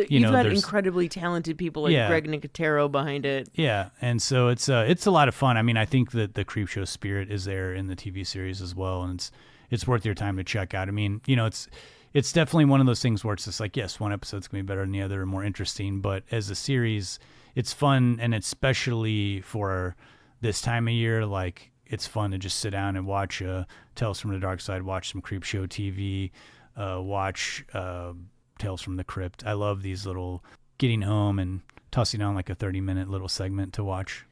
you've got incredibly talented people like Greg Nicotero behind it. Yeah, and so it's a lot of fun. I mean, I think that the Creepshow spirit is there in the TV series as well, and it's worth your time to check out. I mean, you know, it's definitely one of those things where it's just like, yes, one episode's going to be better than the other, more interesting, but as a series, it's fun, and especially for this time of year, like it's fun to just sit down and watch Tales from the Dark Side, watch some Creepshow TV, watch Tales from the Crypt. I love these little getting home and tossing on like a 30-minute little segment to watch.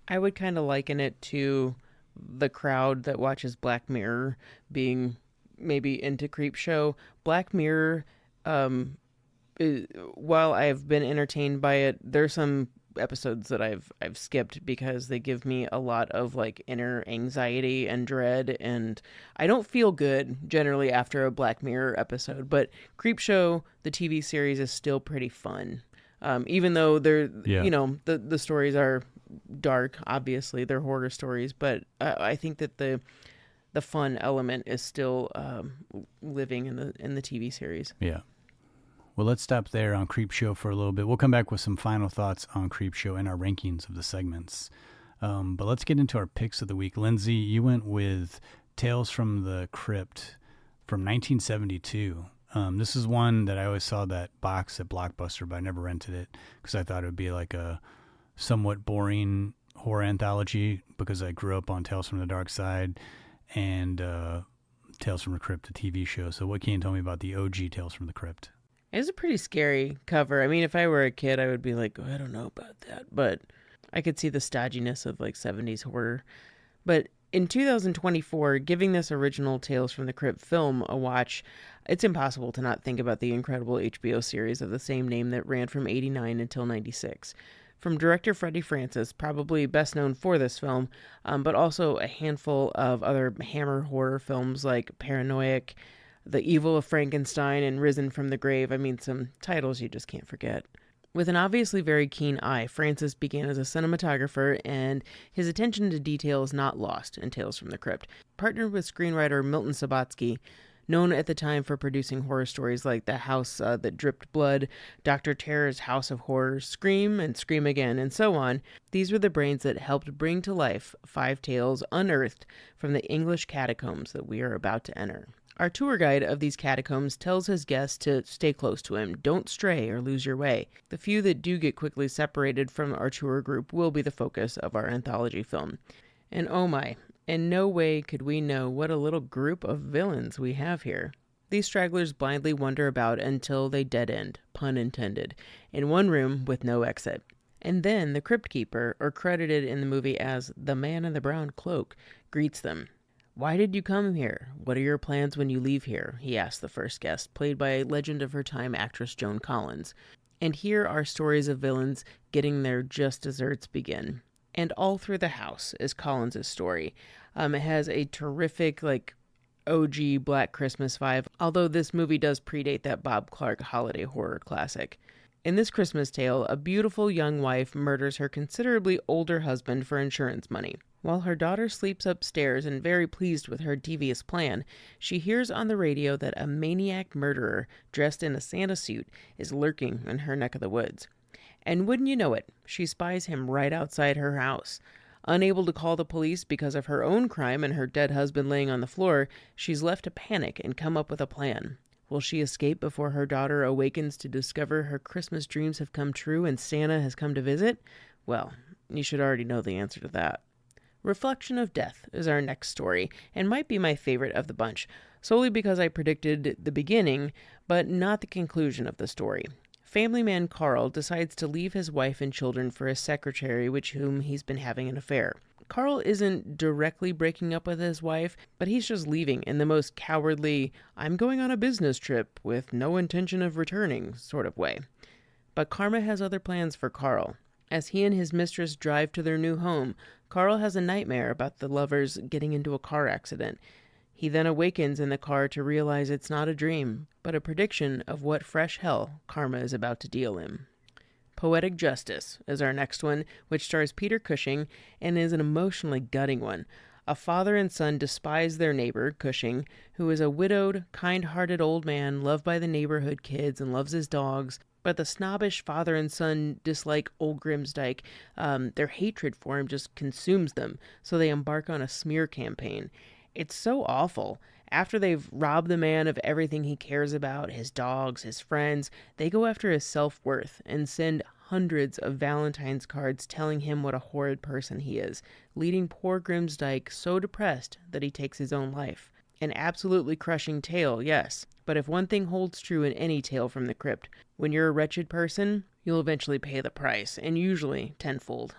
I would kind of liken it to the crowd that watches Black Mirror being maybe into Creepshow. Black Mirror, while I've been entertained by it, there's some episodes that I've skipped because they give me a lot of like inner anxiety and dread, and I don't feel good generally after a Black Mirror episode. But Creepshow, the TV series, is still pretty fun. Even though they're, the stories are dark, obviously they're horror stories, but I think that the fun element is still living in the TV series. Yeah. Well, let's stop there on Creepshow for a little bit. We'll come back with some final thoughts on Creepshow and our rankings of the segments. But let's get into our picks of the week. Lindsay, you went with Tales from the Crypt from 1972. This is one that I always saw that box at Blockbuster, but I never rented it because I thought it would be like a somewhat boring horror anthology because I grew up on Tales from the Dark Side and Tales from the Crypt, the TV show. So what can you tell me about the OG Tales from the Crypt? It's a pretty scary cover. I mean, if I were a kid, I would be like, oh, I don't know about that. But I could see the stodginess of like 70s horror. But in 2024, giving this original Tales from the Crypt film a watch, it's impossible to not think about the incredible HBO series of the same name that ran from 89 until 96. From director Freddie Francis, probably best known for this film, but also a handful of other Hammer horror films like Paranoid, The Evil of Frankenstein, and Risen from the Grave. I mean, some titles you just can't forget. With an obviously very keen eye, Francis began as a cinematographer, and his attention to detail is not lost in Tales from the Crypt. Partnered with screenwriter Milton Subotsky, known at the time for producing horror stories like The House That Dripped Blood, Dr. Terror's House of Horrors, Scream, and Scream Again, and so on, these were the brains that helped bring to life 5 tales unearthed from the English catacombs that we are about to enter. Our tour guide of these catacombs tells his guests to stay close to him, don't stray or lose your way. The few that do get quickly separated from our tour group will be the focus of our anthology film. And oh my, in no way could we know what a little group of villains we have here. These stragglers blindly wander about until they dead end, pun intended, in one room with no exit. And then the Crypt Keeper, or credited in the movie as the Man in the Brown Cloak, greets them. Why did you come here? What are your plans when you leave here? He asked the first guest, played by legend of her time actress Joan Collins. And here our stories of villains getting their just desserts begin. And all through the house is Collins' story. It has a terrific, OG Black Christmas vibe, although this movie does predate that Bob Clark holiday horror classic. In this Christmas tale, a beautiful young wife murders her considerably older husband for insurance money. While her daughter sleeps upstairs and very pleased with her devious plan, she hears on the radio that a maniac murderer dressed in a Santa suit is lurking in her neck of the woods. And wouldn't you know it, she spies him right outside her house. Unable to call the police because of her own crime and her dead husband laying on the floor, she's left to panic and come up with a plan. Will she escape before her daughter awakens to discover her Christmas dreams have come true and Santa has come to visit? Well, you should already know the answer to that. Reflection of Death is our next story, and might be my favorite of the bunch, solely because I predicted the beginning, but not the conclusion of the story. Family man Carl decides to leave his wife and children for his secretary, with whom he's been having an affair. Carl isn't directly breaking up with his wife, but he's just leaving in the most cowardly, I'm going on a business trip with no intention of returning sort of way. But karma has other plans for Carl. As he and his mistress drive to their new home, Carl has a nightmare about the lovers getting into a car accident. He then awakens in the car to realize it's not a dream, but a prediction of what fresh hell karma is about to deal him. Poetic Justice is our next one, which stars Peter Cushing and is an emotionally gutting one. A father and son despise their neighbor, Cushing, who is a widowed, kind-hearted old man loved by the neighborhood kids and loves his dogs. But the snobbish father and son dislike old Grimsdyke. Their hatred for him just consumes them, so they embark on a smear campaign. It's so awful. After they've robbed the man of everything he cares about, his dogs, his friends, they go after his self-worth and send hundreds of Valentine's cards telling him what a horrid person he is, leading poor Grimsdyke so depressed that he takes his own life. An absolutely crushing tale, yes, but if one thing holds true in any tale from the crypt, when you're a wretched person, you'll eventually pay the price, and usually tenfold.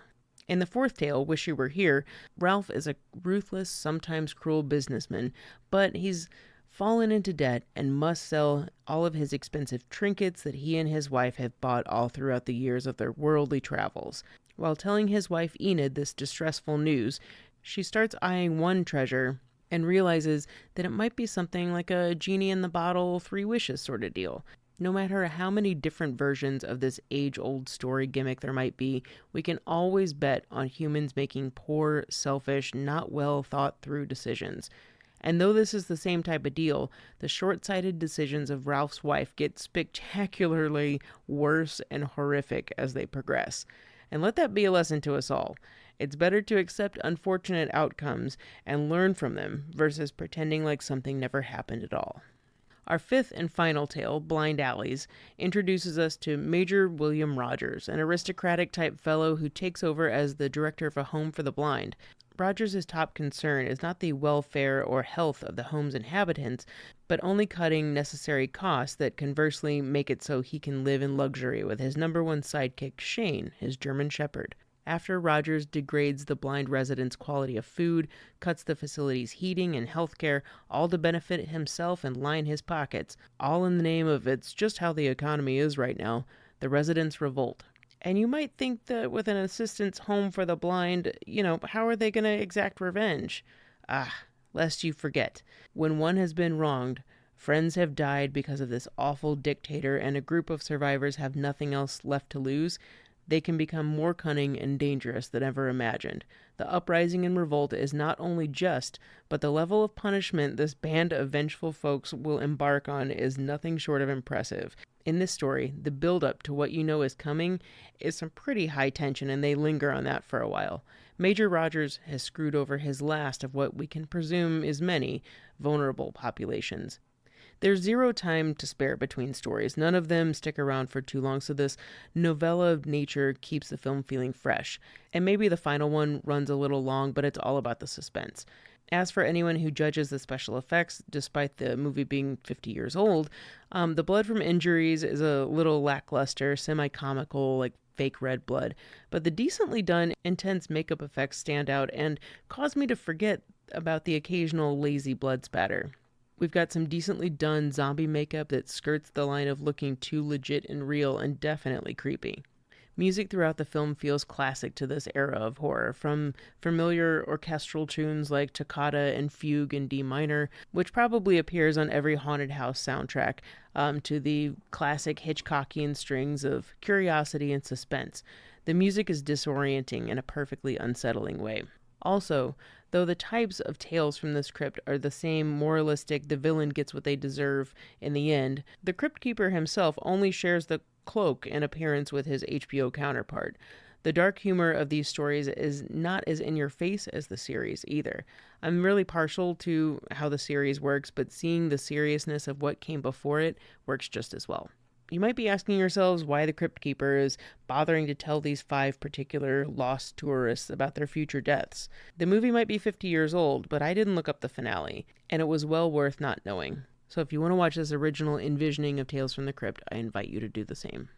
In the fourth tale, Wish You Were Here, Ralph is a ruthless, sometimes cruel businessman, but he's fallen into debt and must sell all of his expensive trinkets that he and his wife have bought all throughout the years of their worldly travels. While telling his wife Enid this distressful news, she starts eyeing one treasure and realizes that it might be something like a genie in the bottle, 3 wishes sort of deal. No matter how many different versions of this age-old story gimmick there might be, we can always bet on humans making poor, selfish, not well thought through decisions. And though this is the same type of deal, the short-sighted decisions of Ralph's wife get spectacularly worse and horrific as they progress. And let that be a lesson to us all. It's better to accept unfortunate outcomes and learn from them versus pretending like something never happened at all. Our fifth and final tale, Blind Alleys, introduces us to Major William Rogers, an aristocratic-type fellow who takes over as the director of a home for the blind. Rogers' top concern is not the welfare or health of the home's inhabitants, but only cutting necessary costs that conversely make it so he can live in luxury with his number one sidekick, Shane, his German shepherd. After Rogers degrades the blind residents' quality of food, cuts the facility's heating and health care, all to benefit himself and line his pockets, all in the name of it's just how the economy is right now, the residents revolt. And you might think that with an assistant's home for the blind, how are they going to exact revenge? Lest you forget, when one has been wronged, friends have died because of this awful dictator, and a group of survivors have nothing else left to lose, they can become more cunning and dangerous than ever imagined. The uprising and revolt is not only just, but the level of punishment this band of vengeful folks will embark on is nothing short of impressive. In this story, the build-up to what you know is coming is some pretty high tension, and they linger on that for a while. Major Rogers has screwed over his last of what we can presume is many vulnerable populations. There's zero time to spare between stories. None of them stick around for too long, so this novella of nature keeps the film feeling fresh. And maybe the final one runs a little long, but it's all about the suspense. As for anyone who judges the special effects, despite the movie being 50 years old, the blood from injuries is a little lackluster, semi-comical, like fake red blood. But the decently done, intense makeup effects stand out and cause me to forget about the occasional lazy blood spatter. We've got some decently done zombie makeup that skirts the line of looking too legit and real and definitely creepy. Music throughout the film feels classic to this era of horror, from familiar orchestral tunes like Toccata and Fugue in D minor, which probably appears on every haunted house soundtrack, to the classic Hitchcockian strings of curiosity and suspense. The music is disorienting in a perfectly unsettling way. Also, though the types of tales from this crypt are the same moralistic, the villain gets what they deserve in the end, the Crypt Keeper himself only shares the cloak and appearance with his HBO counterpart. The dark humor of these stories is not as in your face as the series either. I'm really partial to how the series works, but seeing the seriousness of what came before it works just as well. You might be asking yourselves why the Crypt Keeper is bothering to tell these 5 particular lost tourists about their future deaths. The movie might be 50 years old, but I didn't look up the finale, and it was well worth not knowing. So if you want to watch this original envisioning of Tales from the Crypt, I invite you to do the same.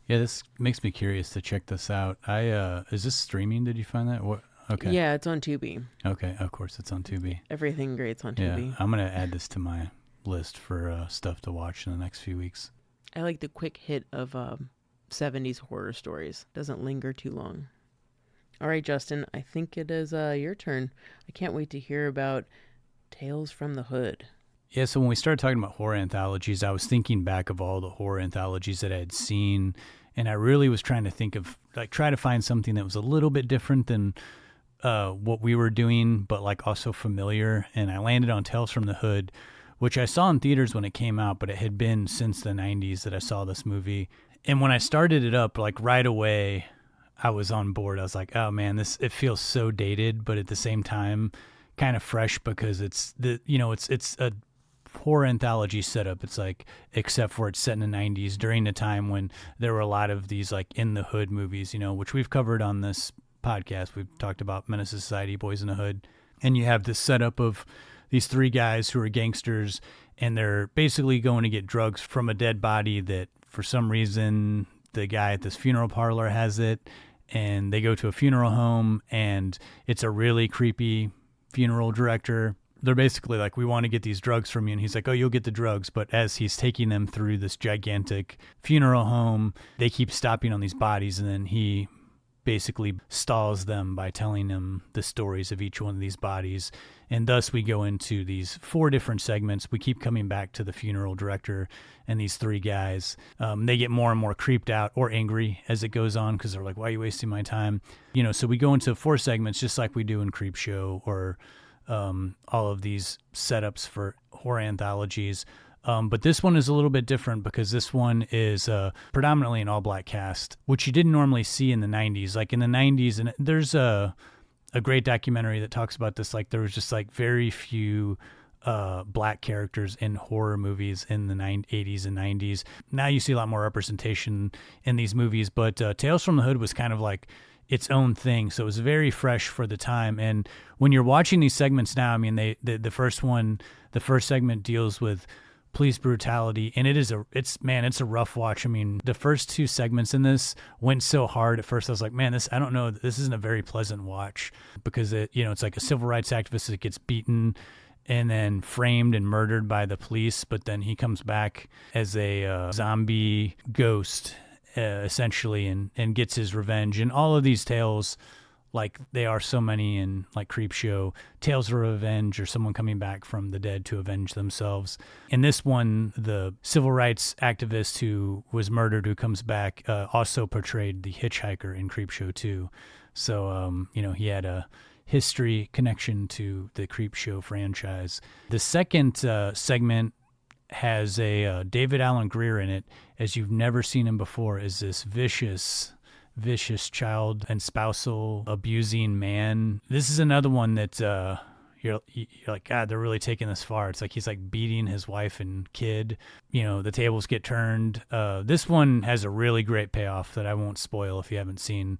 Yeah, this makes me curious to check this out. Is this streaming? Did you find that? What? Okay. Yeah, it's on Tubi. Okay, of course it's on Tubi. Everything great's on Tubi. Yeah, I'm going to add this to my list for stuff to watch in the next few weeks. I like the quick hit of 70s horror stories. Doesn't linger too long. All right, Justin, I think it is your turn. I can't wait to hear about Tales from the Hood. Yeah, so when we started talking about horror anthologies, I was thinking back of all the horror anthologies that I had seen, and I really was trying to think of, try to find something that was a little bit different than what we were doing, but also familiar, and I landed on Tales from the Hood, which I saw in theaters when it came out, but it had been since the 90s that I saw this movie. And when I started it up, right away, I was on board. I was like, oh man, it feels so dated, but at the same time, kind of fresh because it's a horror anthology setup. It's like, except for it's set in the 90s during the time when there were a lot of these like in the hood movies, which we've covered on this podcast. We've talked about Menace to Society, Boys in the Hood. And you have this setup of these three guys who are gangsters, and they're basically going to get drugs from a dead body that for some reason the guy at this funeral parlor has it. And they go to a funeral home, and it's a really creepy funeral director. They're basically like, we want to get these drugs from you. And he's like, oh, you'll get the drugs. But as he's taking them through this gigantic funeral home, they keep stopping on these bodies. And then he basically stalls them by telling them the stories of each one of these bodies. And thus we go into these 4 different segments. We keep coming back to the funeral director and these 3 guys. They get more and more creeped out or angry as it goes on, because they're like, why are you wasting my time? So we go into 4 segments just like we do in Creepshow or all of these setups for horror anthologies. But this one is a little bit different because this one is predominantly an all-black cast, which you didn't normally see in the 90s. Like in the 90s, and there's a great documentary that talks about this. Like there was just like very few black characters in horror movies in the 80s and 90s. Now you see a lot more representation in these movies, but Tales from the Hood was kind of like its own thing. So it was very fresh for the time. And when you're watching these segments now, I mean, the first segment deals with police brutality, and it's a rough watch. I mean, the first 2 segments in this went so hard at first. I was like, man, I don't know, this isn't a very pleasant watch, because it's like a civil rights activist that gets beaten and then framed and murdered by the police, but then he comes back as a zombie ghost essentially and gets his revenge. And all of these tales, like they are so many in like Creepshow, tales of revenge or someone coming back from the dead to avenge themselves. In this one, the civil rights activist who was murdered, who comes back, also portrayed the hitchhiker in Creepshow too. So, he had a history connection to the Creepshow franchise. The second segment has a David Alan Grier in it, as you've never seen him before, is this vicious child and spousal abusing man. This is another one that you're like, God, they're really taking this far. It's like he's like beating his wife and kid. The tables get turned. This one has a really great payoff that I won't spoil if you haven't seen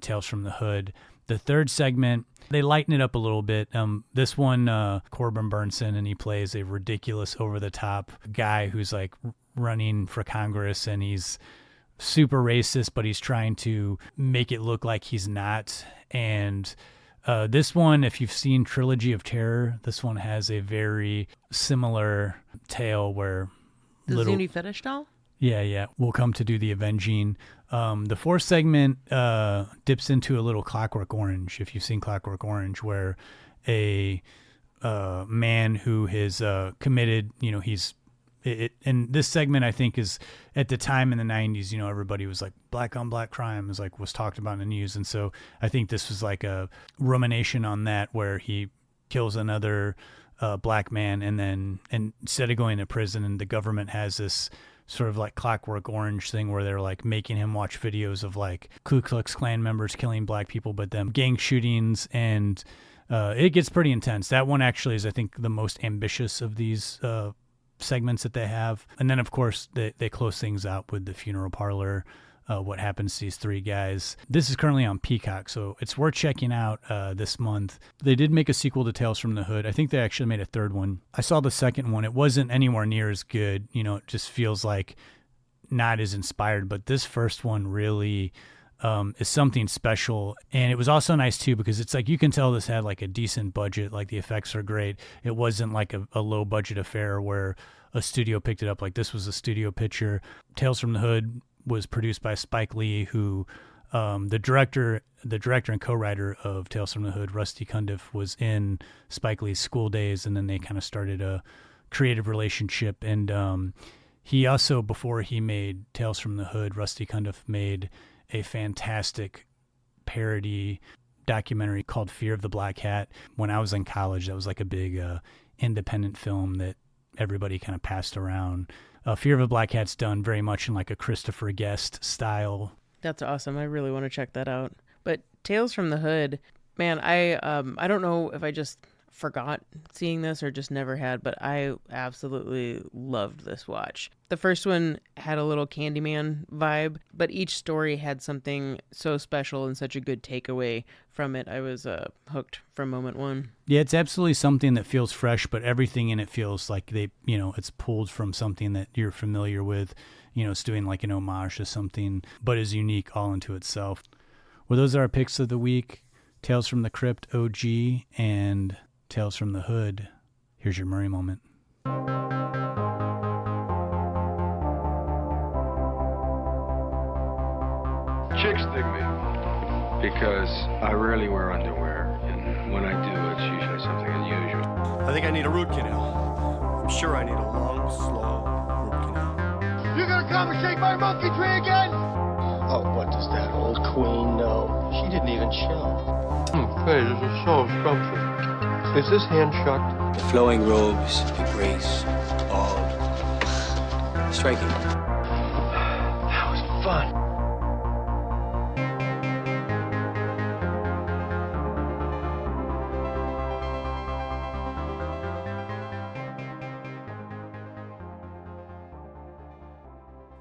Tales from the Hood. The third segment, they lighten it up a little bit. This one, Corbin Burnson, and he plays a ridiculous, over-the-top guy who's like running for Congress, and he's super racist, but he's trying to make it look like he's not. And this one, if you've seen Trilogy of Terror, this one has a very similar tale where the Zuni fetish doll? Yeah, will come to do the avenging. The 4th segment dips into a little Clockwork Orange, if you've seen Clockwork Orange, where a man who has committed, and this segment, I think, is at the time in the 90s, everybody was like, black on black crime was talked about in the news. And so I think this was like a rumination on that, where he kills another black man, and then instead of going to prison, and the government has this sort of like Clockwork Orange thing where they're like making him watch videos of like Ku Klux Klan members killing black people, but them gang shootings, and it gets pretty intense. That one actually is, I think, the most ambitious of these segments that they have. And then, of course, they close things out with the funeral parlor, what happens to these 3 guys. This is currently on Peacock, so it's worth checking out this month. They did make a sequel to Tales from the Hood. I think they actually made a 3rd one. I saw the 2nd one. It wasn't anywhere near as good. It just feels like not as inspired, but this first one really is something special. And it was also nice too, because it's like, you can tell this had like a decent budget, like the effects are great. It wasn't like a low budget affair where a studio picked it up. Like this was a studio picture. Tales from the Hood was produced by Spike Lee, who the director and co-writer of Tales from the Hood, Rusty Cundiff, was in Spike Lee's school days, and then they kind of started a creative relationship. And he also, before he made Tales from the Hood, Rusty Cundiff made a fantastic parody documentary called Fear of the Black Hat. When I was in college, that was like a big independent film that everybody kind of passed around. Fear of the Black Hat's done very much in like a Christopher Guest style. That's awesome. I really want to check that out. But Tales from the Hood, man, I don't know if forgot seeing this or just never had, but I absolutely loved this watch. The first one had a little Candyman vibe, but each story had something so special and such a good takeaway from it. I was hooked from moment one. Yeah, it's absolutely something that feels fresh, but everything in it feels like it's pulled from something that you're familiar with. It's doing like an homage to something, but is unique all into itself. Well, those are our picks of the week. Tales from the Crypt OG and Tales from the Hood. Here's your Murray moment. Chicks dig me because I rarely wear underwear, and when I do, it's usually something unusual. I think I need a root canal. I'm sure I need a long, slow root canal. You gonna come and shake my monkey tree again? Oh, what does that old queen know? She didn't even show. Hey, this is so scrumptious. Is this hand shucked? The flowing robes, the grace, all striking. That was fun.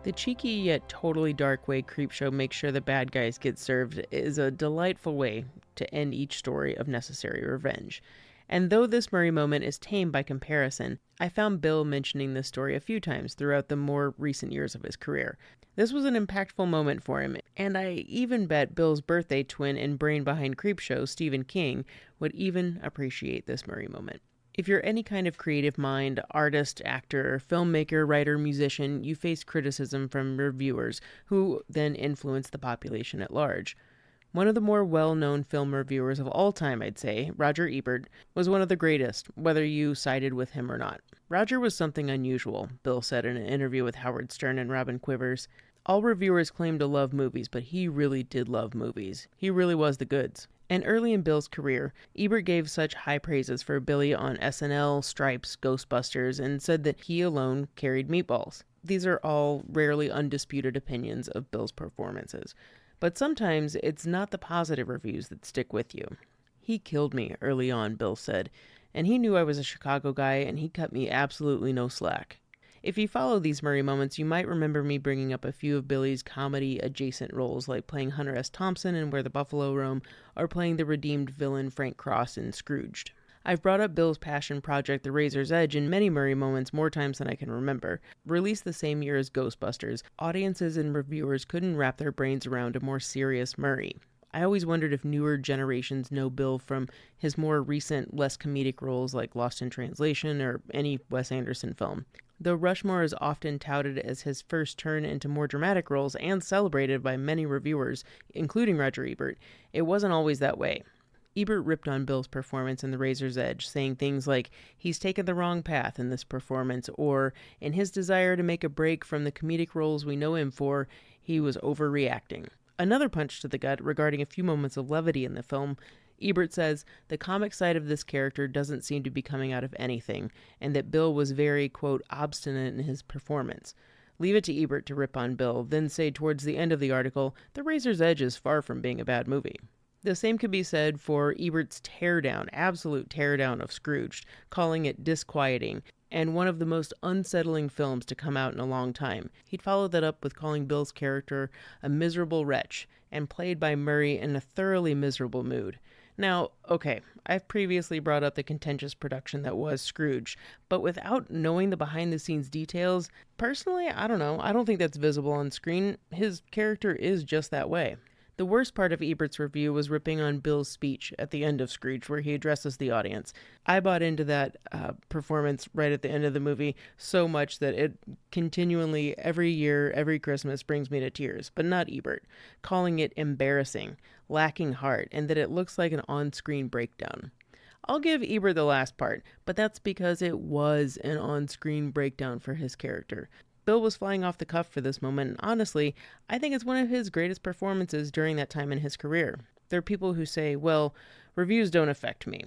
The cheeky yet totally dark way Creepshow makes sure the bad guys get served is a delightful way to end each story of necessary revenge. And though this Murray moment is tame by comparison, I found Bill mentioning this story a few times throughout the more recent years of his career. This was an impactful moment for him, and I even bet Bill's birthday twin and brain behind Creepshow, Stephen King, would even appreciate this Murray moment. If you're any kind of creative mind, artist, actor, filmmaker, writer, musician, you face criticism from reviewers who then influence the population at large. One of the more well-known film reviewers of all time, I'd say, Roger Ebert, was one of the greatest, whether you sided with him or not. Roger was something unusual, Bill said in an interview with Howard Stern and Robin Quivers. All reviewers claim to love movies, but he really did love movies. He really was the goods. And early in Bill's career, Ebert gave such high praises for Billy on SNL, Stripes, Ghostbusters, and said that he alone carried Meatballs. These are all rarely undisputed opinions of Bill's performances. But sometimes it's not the positive reviews that stick with you. He killed me early on, Bill said, and he knew I was a Chicago guy, and he cut me absolutely no slack. If you follow these Murray moments, you might remember me bringing up a few of Billy's comedy-adjacent roles, like playing Hunter S. Thompson in Where the Buffalo Roam, or playing the redeemed villain Frank Cross in Scrooged. I've brought up Bill's passion project The Razor's Edge in many Murray moments more times than I can remember. Released the same year as Ghostbusters, audiences and reviewers couldn't wrap their brains around a more serious Murray. I always wondered if newer generations know Bill from his more recent, less comedic roles like Lost in Translation or any Wes Anderson film. Though Rushmore is often touted as his first turn into more dramatic roles and celebrated by many reviewers, including Roger Ebert, it wasn't always that way. Ebert ripped on Bill's performance in The Razor's Edge, saying things like, he's taken the wrong path in this performance, or, in his desire to make a break from the comedic roles we know him for, he was overreacting. Another punch to the gut regarding a few moments of levity in the film, Ebert says, the comic side of this character doesn't seem to be coming out of anything, and that Bill was very, quote, obstinate in his performance. Leave it to Ebert to rip on Bill, then say towards the end of the article, The Razor's Edge is far from being a bad movie. The same could be said for Ebert's teardown, absolute teardown of Scrooged, calling it disquieting, and one of the most unsettling films to come out in a long time. He'd followed that up with calling Bill's character a miserable wretch, and played by Murray in a thoroughly miserable mood. Now, okay, I've previously brought up the contentious production that was Scrooge, but without knowing the behind-the-scenes details, personally, I don't know. I don't think that's visible on screen. His character is just that way. The worst part of Ebert's review was ripping on Bill's speech at the end of Scrooge, where he addresses the audience. I bought into that performance right at the end of the movie so much that it continually, every year, every Christmas, brings me to tears, but not Ebert, calling it embarrassing, lacking heart, and that it looks like an on-screen breakdown. I'll give Ebert the last part, but that's because it was an on-screen breakdown for his character. Bill was flying off the cuff for this moment, and honestly, I think it's one of his greatest performances during that time in his career. There are people who say, well, reviews don't affect me.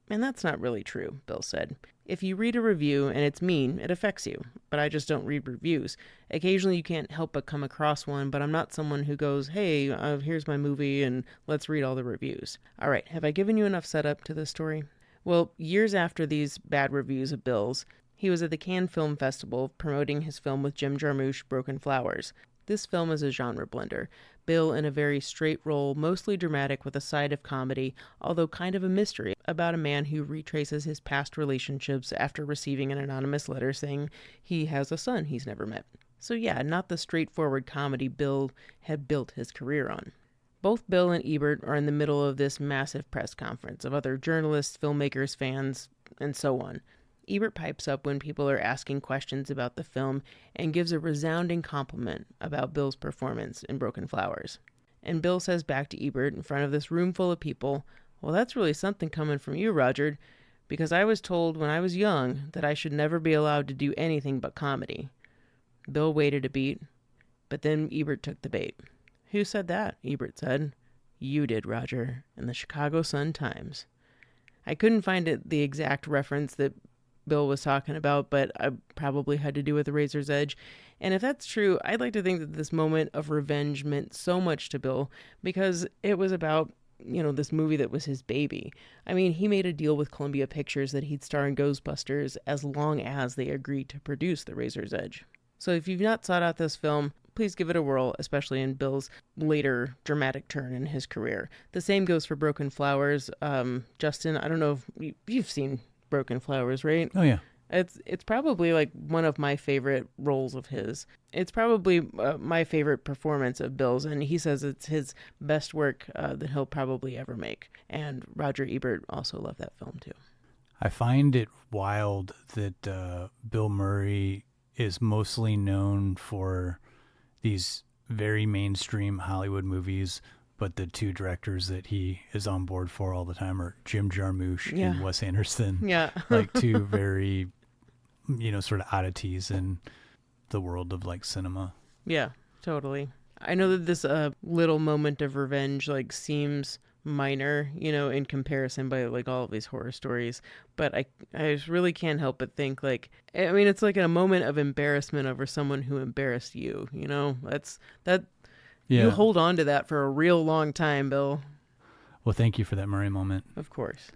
And that's not really true, Bill said. If you read a review and it's mean, it affects you. But I just don't read reviews. Occasionally you can't help but come across one, but I'm not someone who goes, hey, here's my movie and let's read all the reviews. All right, have I given you enough setup to this story? Well, years after these bad reviews of Bill's, he was at the Cannes Film Festival promoting his film with Jim Jarmusch, Broken Flowers. This film is a genre blender. Bill in a very straight role, mostly dramatic with a side of comedy, although kind of a mystery, about a man who retraces his past relationships after receiving an anonymous letter saying he has a son he's never met. So yeah, not the straightforward comedy Bill had built his career on. Both Bill and Ebert are in the middle of this massive press conference of other journalists, filmmakers, fans, and so on. Ebert pipes up when people are asking questions about the film and gives a resounding compliment about Bill's performance in Broken Flowers. And Bill says back to Ebert in front of this room full of people, "Well, that's really something coming from you, Roger, because I was told when I was young that I should never be allowed to do anything but comedy." Bill waited a beat, but then Ebert took the bait. "Who said that?" Ebert said. "You did, Roger, in the Chicago Sun-Times." I couldn't find the exact reference that Bill was talking about, but I probably had to do with the Razor's Edge. And if that's true, I'd like to think that this moment of revenge meant so much to Bill because it was about, this movie that was his baby. I mean, he made a deal with Columbia Pictures that he'd star in Ghostbusters as long as they agreed to produce the Razor's Edge. So if you've not sought out this film, please give it a whirl, especially in Bill's later dramatic turn in his career. The same goes for Broken Flowers. Justin, I don't know if you've seen Broken Flowers, right? Oh, yeah. It's probably like one of my favorite roles of his. It's probably my favorite performance of Bill's, and he says it's his best work that he'll probably ever make. And Roger Ebert also loved that film, too. I find it wild that Bill Murray is mostly known for these very mainstream Hollywood movies, but the two directors that he is on board for all the time are Jim Jarmusch and Wes Anderson. Yeah. Like two very, sort of oddities in the world of like cinema. Yeah, totally. I know that this little moment of revenge seems minor, in comparison by all of these horror stories, but I just really can't help but think it's like a moment of embarrassment over someone who embarrassed you. That. Yeah. You hold on to that for a real long time, Bill. Well, thank you for that Murray moment. Of course.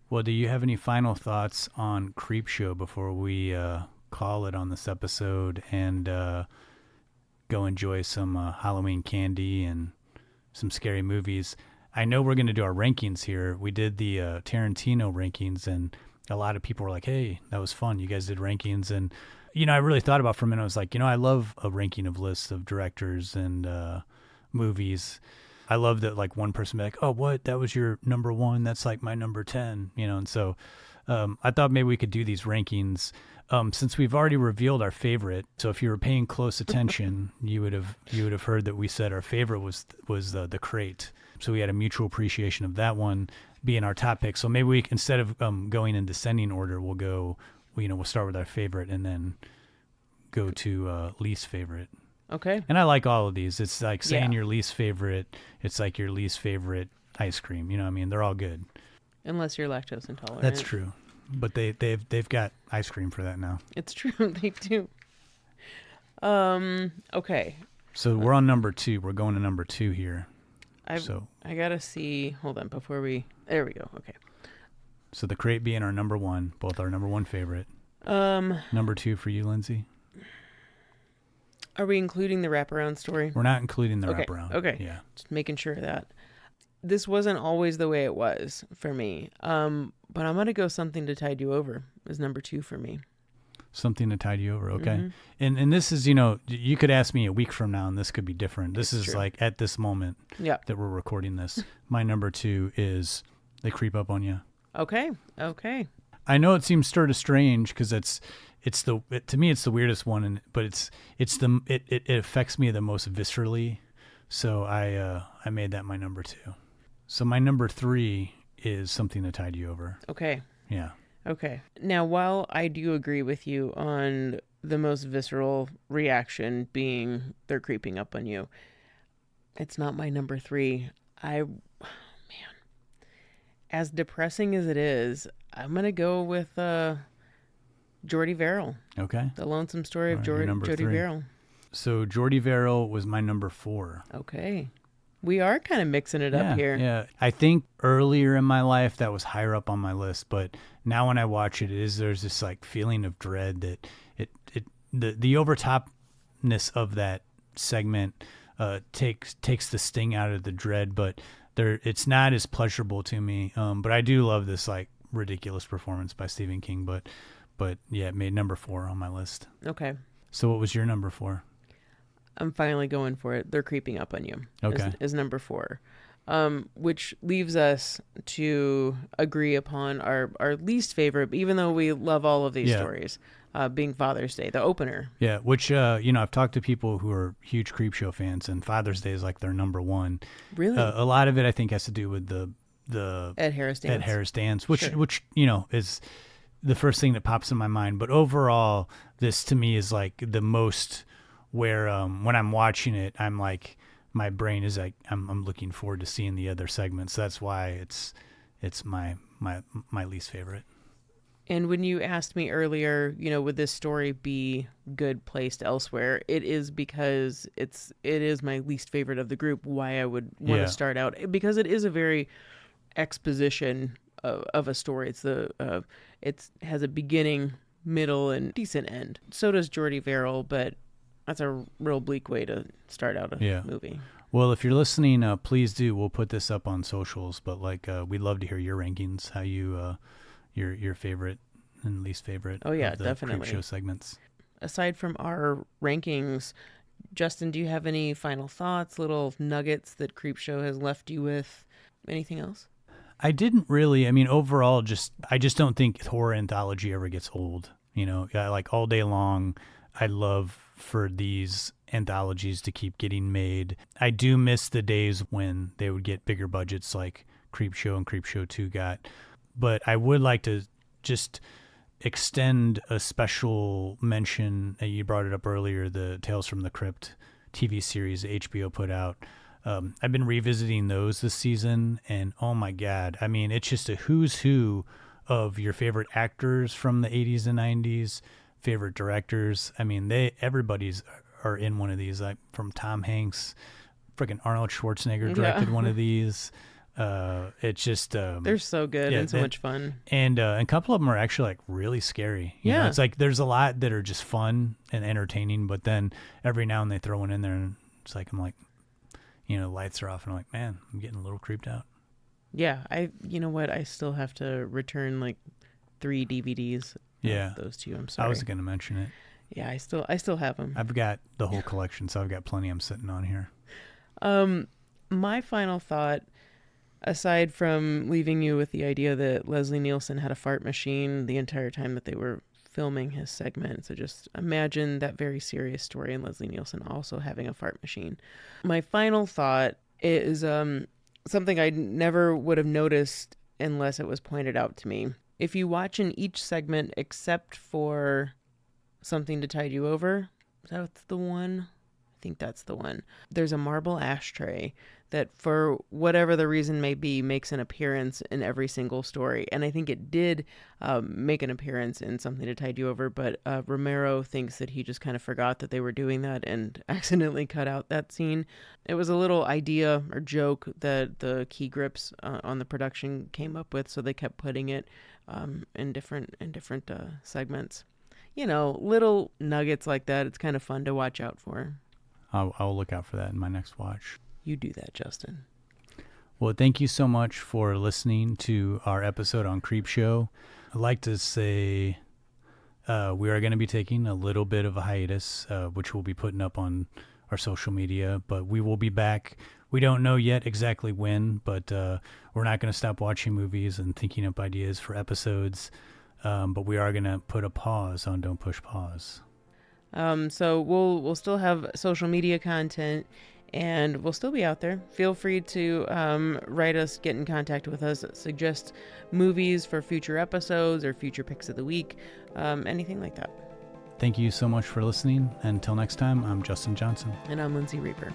Well, do you have any final thoughts on Creepshow before we call it on this episode and go enjoy some Halloween candy and some scary movies? I know we're going to do our rankings here. We did the Tarantino rankings, and a lot of people were like, hey, that was fun. You guys did rankings, and I really thought about it for a minute. I was like, I love a ranking of lists of directors and movies. I love that one person be like, oh, what? That was your number one. That's like my number 10, and so I thought maybe we could do these rankings since we've already revealed our favorite. So if you were paying close attention, you would have heard that we said our favorite was the Crate. So we had a mutual appreciation of that one being our top pick. So maybe we, instead of going in descending order, we'll go. We'll start with our favorite and then go to least favorite. Okay. And I like all of these. It's like saying your least favorite. It's like your least favorite ice cream. They're all good. Unless you're lactose intolerant. That's true. But they've got ice cream for that now. It's true. They do. Okay. So we're on number 2. We're going to number 2 here. I gotta see. Hold on. There we go. Okay. So the Crate being our number 1, both our number 1 favorite. Number 2 for you, Lindsay. Are we including the wraparound story? We're not including the wraparound. Okay. Yeah. Just making sure of that. This wasn't always the way it was for me. But I'm gonna go Something to Tide You Over is number 2 for me. Something to Tide You Over. Okay. Mm-hmm. And this is, you could ask me a week from now and this could be different. This is true. At this moment that we're recording this. My number 2 is They Creep Up on You. Okay. I know it seems sort of strange because to me it's the weirdest one, but it affects me the most viscerally. So I made that my number 2. So my number 3 is Something to Tide You Over. Okay. Yeah. Okay. Now, while I do agree with you on the most visceral reaction being they're creeping up on you, it's not my number 3. As depressing as it is, I'm going to go with Jordy Verrill. Okay. The Lonesome Story of Jordy Verrill. So Jordy Verrill was my number 4. Okay. We are kind of mixing it up here. Yeah, I think earlier in my life that was higher up on my list, but now when I watch it, there's this like feeling of dread that the overtopness of that segment takes the sting out of the dread, but it's not as pleasurable to me. But I do love this like ridiculous performance by Stephen King. But yeah, it made number 4 on my list. Okay. So what was your number 4? I'm finally going for it. They're Creeping Up on You. Okay. Is number 4. Which leaves us to agree upon our least favorite, even though we love all of these stories, being Father's Day, the opener. Yeah, which, I've talked to people who are huge Creepshow fans, and Father's Day is like their number 1. Really? A lot of it, I think, has to do with the Ed Harris dance. Which is the first thing that pops in my mind. But overall, this to me is like the most where when I'm watching it, I'm like, my brain is like, I'm looking forward to seeing the other segments. That's why it's my least favorite. And when you asked me earlier, would this story be good placed elsewhere? It is, because it is my least favorite of the group. Why I would want to start out, because it is a very exposition of a story. It has a beginning, middle, and decent end. So does Jordy Verrill, but that's a real bleak way to start out a movie. Well, if you're listening, please do. We'll put this up on socials, but we'd love to hear your rankings, how you your favorite and least favorite. Oh yeah, of the definitely. Creepshow segments. Aside from our rankings, Justin, do you have any final thoughts, little nuggets that Creepshow has left you with? Anything else? I didn't really. I mean, overall, I just don't think horror anthology ever gets old. Like all day long, I love for these anthologies to keep getting made. I do miss the days when they would get bigger budgets like Creepshow and Creepshow 2 got. But I would like to just extend a special mention. You brought it up earlier, the Tales from the Crypt TV series HBO put out. I've been revisiting those this season, and oh my God, I mean, it's just a who's who of your favorite actors from the 80s and 90s, favorite directors. I mean, everybody's are in one of these, like from Tom Hanks, freaking Arnold Schwarzenegger directed one of these. It's just they're so good and so much fun. And a couple of them are actually like really scary. You know, it's like there's a lot that are just fun and entertaining, but then every now and then they throw one in there, and it's like I'm like, lights are off, and I'm like, man, I'm getting a little creeped out. Yeah, you know what? I still have to return like 3 DVDs. Yeah, those 2. I'm sorry. I was going to mention it. Yeah, I still have them. I've got the whole collection, so I've got plenty I'm sitting on here. My final thought, aside from leaving you with the idea that Leslie Nielsen had a fart machine the entire time that they were filming his segment, so just imagine that very serious story and Leslie Nielsen also having a fart machine. My final thought is something I never would have noticed unless it was pointed out to me. If you watch in each segment except for Something to Tide You Over, is that the one? I think that's the one. There's a marble ashtray that, for whatever the reason may be, makes an appearance in every single story. And I think it did make an appearance in Something to Tide You Over, but Romero thinks that he just kind of forgot that they were doing that and accidentally cut out that scene. It was a little idea or joke that the key grips on the production came up with, so they kept putting it in different segments. Little nuggets like that. It's kind of fun to watch out for. I'll look out for that in my next watch. You do that, Justin. Well, thank you so much for listening to our episode on Creepshow. I'd like to say we are going to be taking a little bit of a hiatus, which we'll be putting up on our social media, but we will be back. We don't know yet exactly when, but we're not going to stop watching movies and thinking up ideas for episodes, but we are going to put a pause on Don't Push Pause. So we'll still have social media content, and we'll still be out there. Feel free to write us, get in contact with us, suggest movies for future episodes or future picks of the week, anything like that. Thank you so much for listening. Until next time, I'm Justin Johnson. And I'm Lindsay Reaper.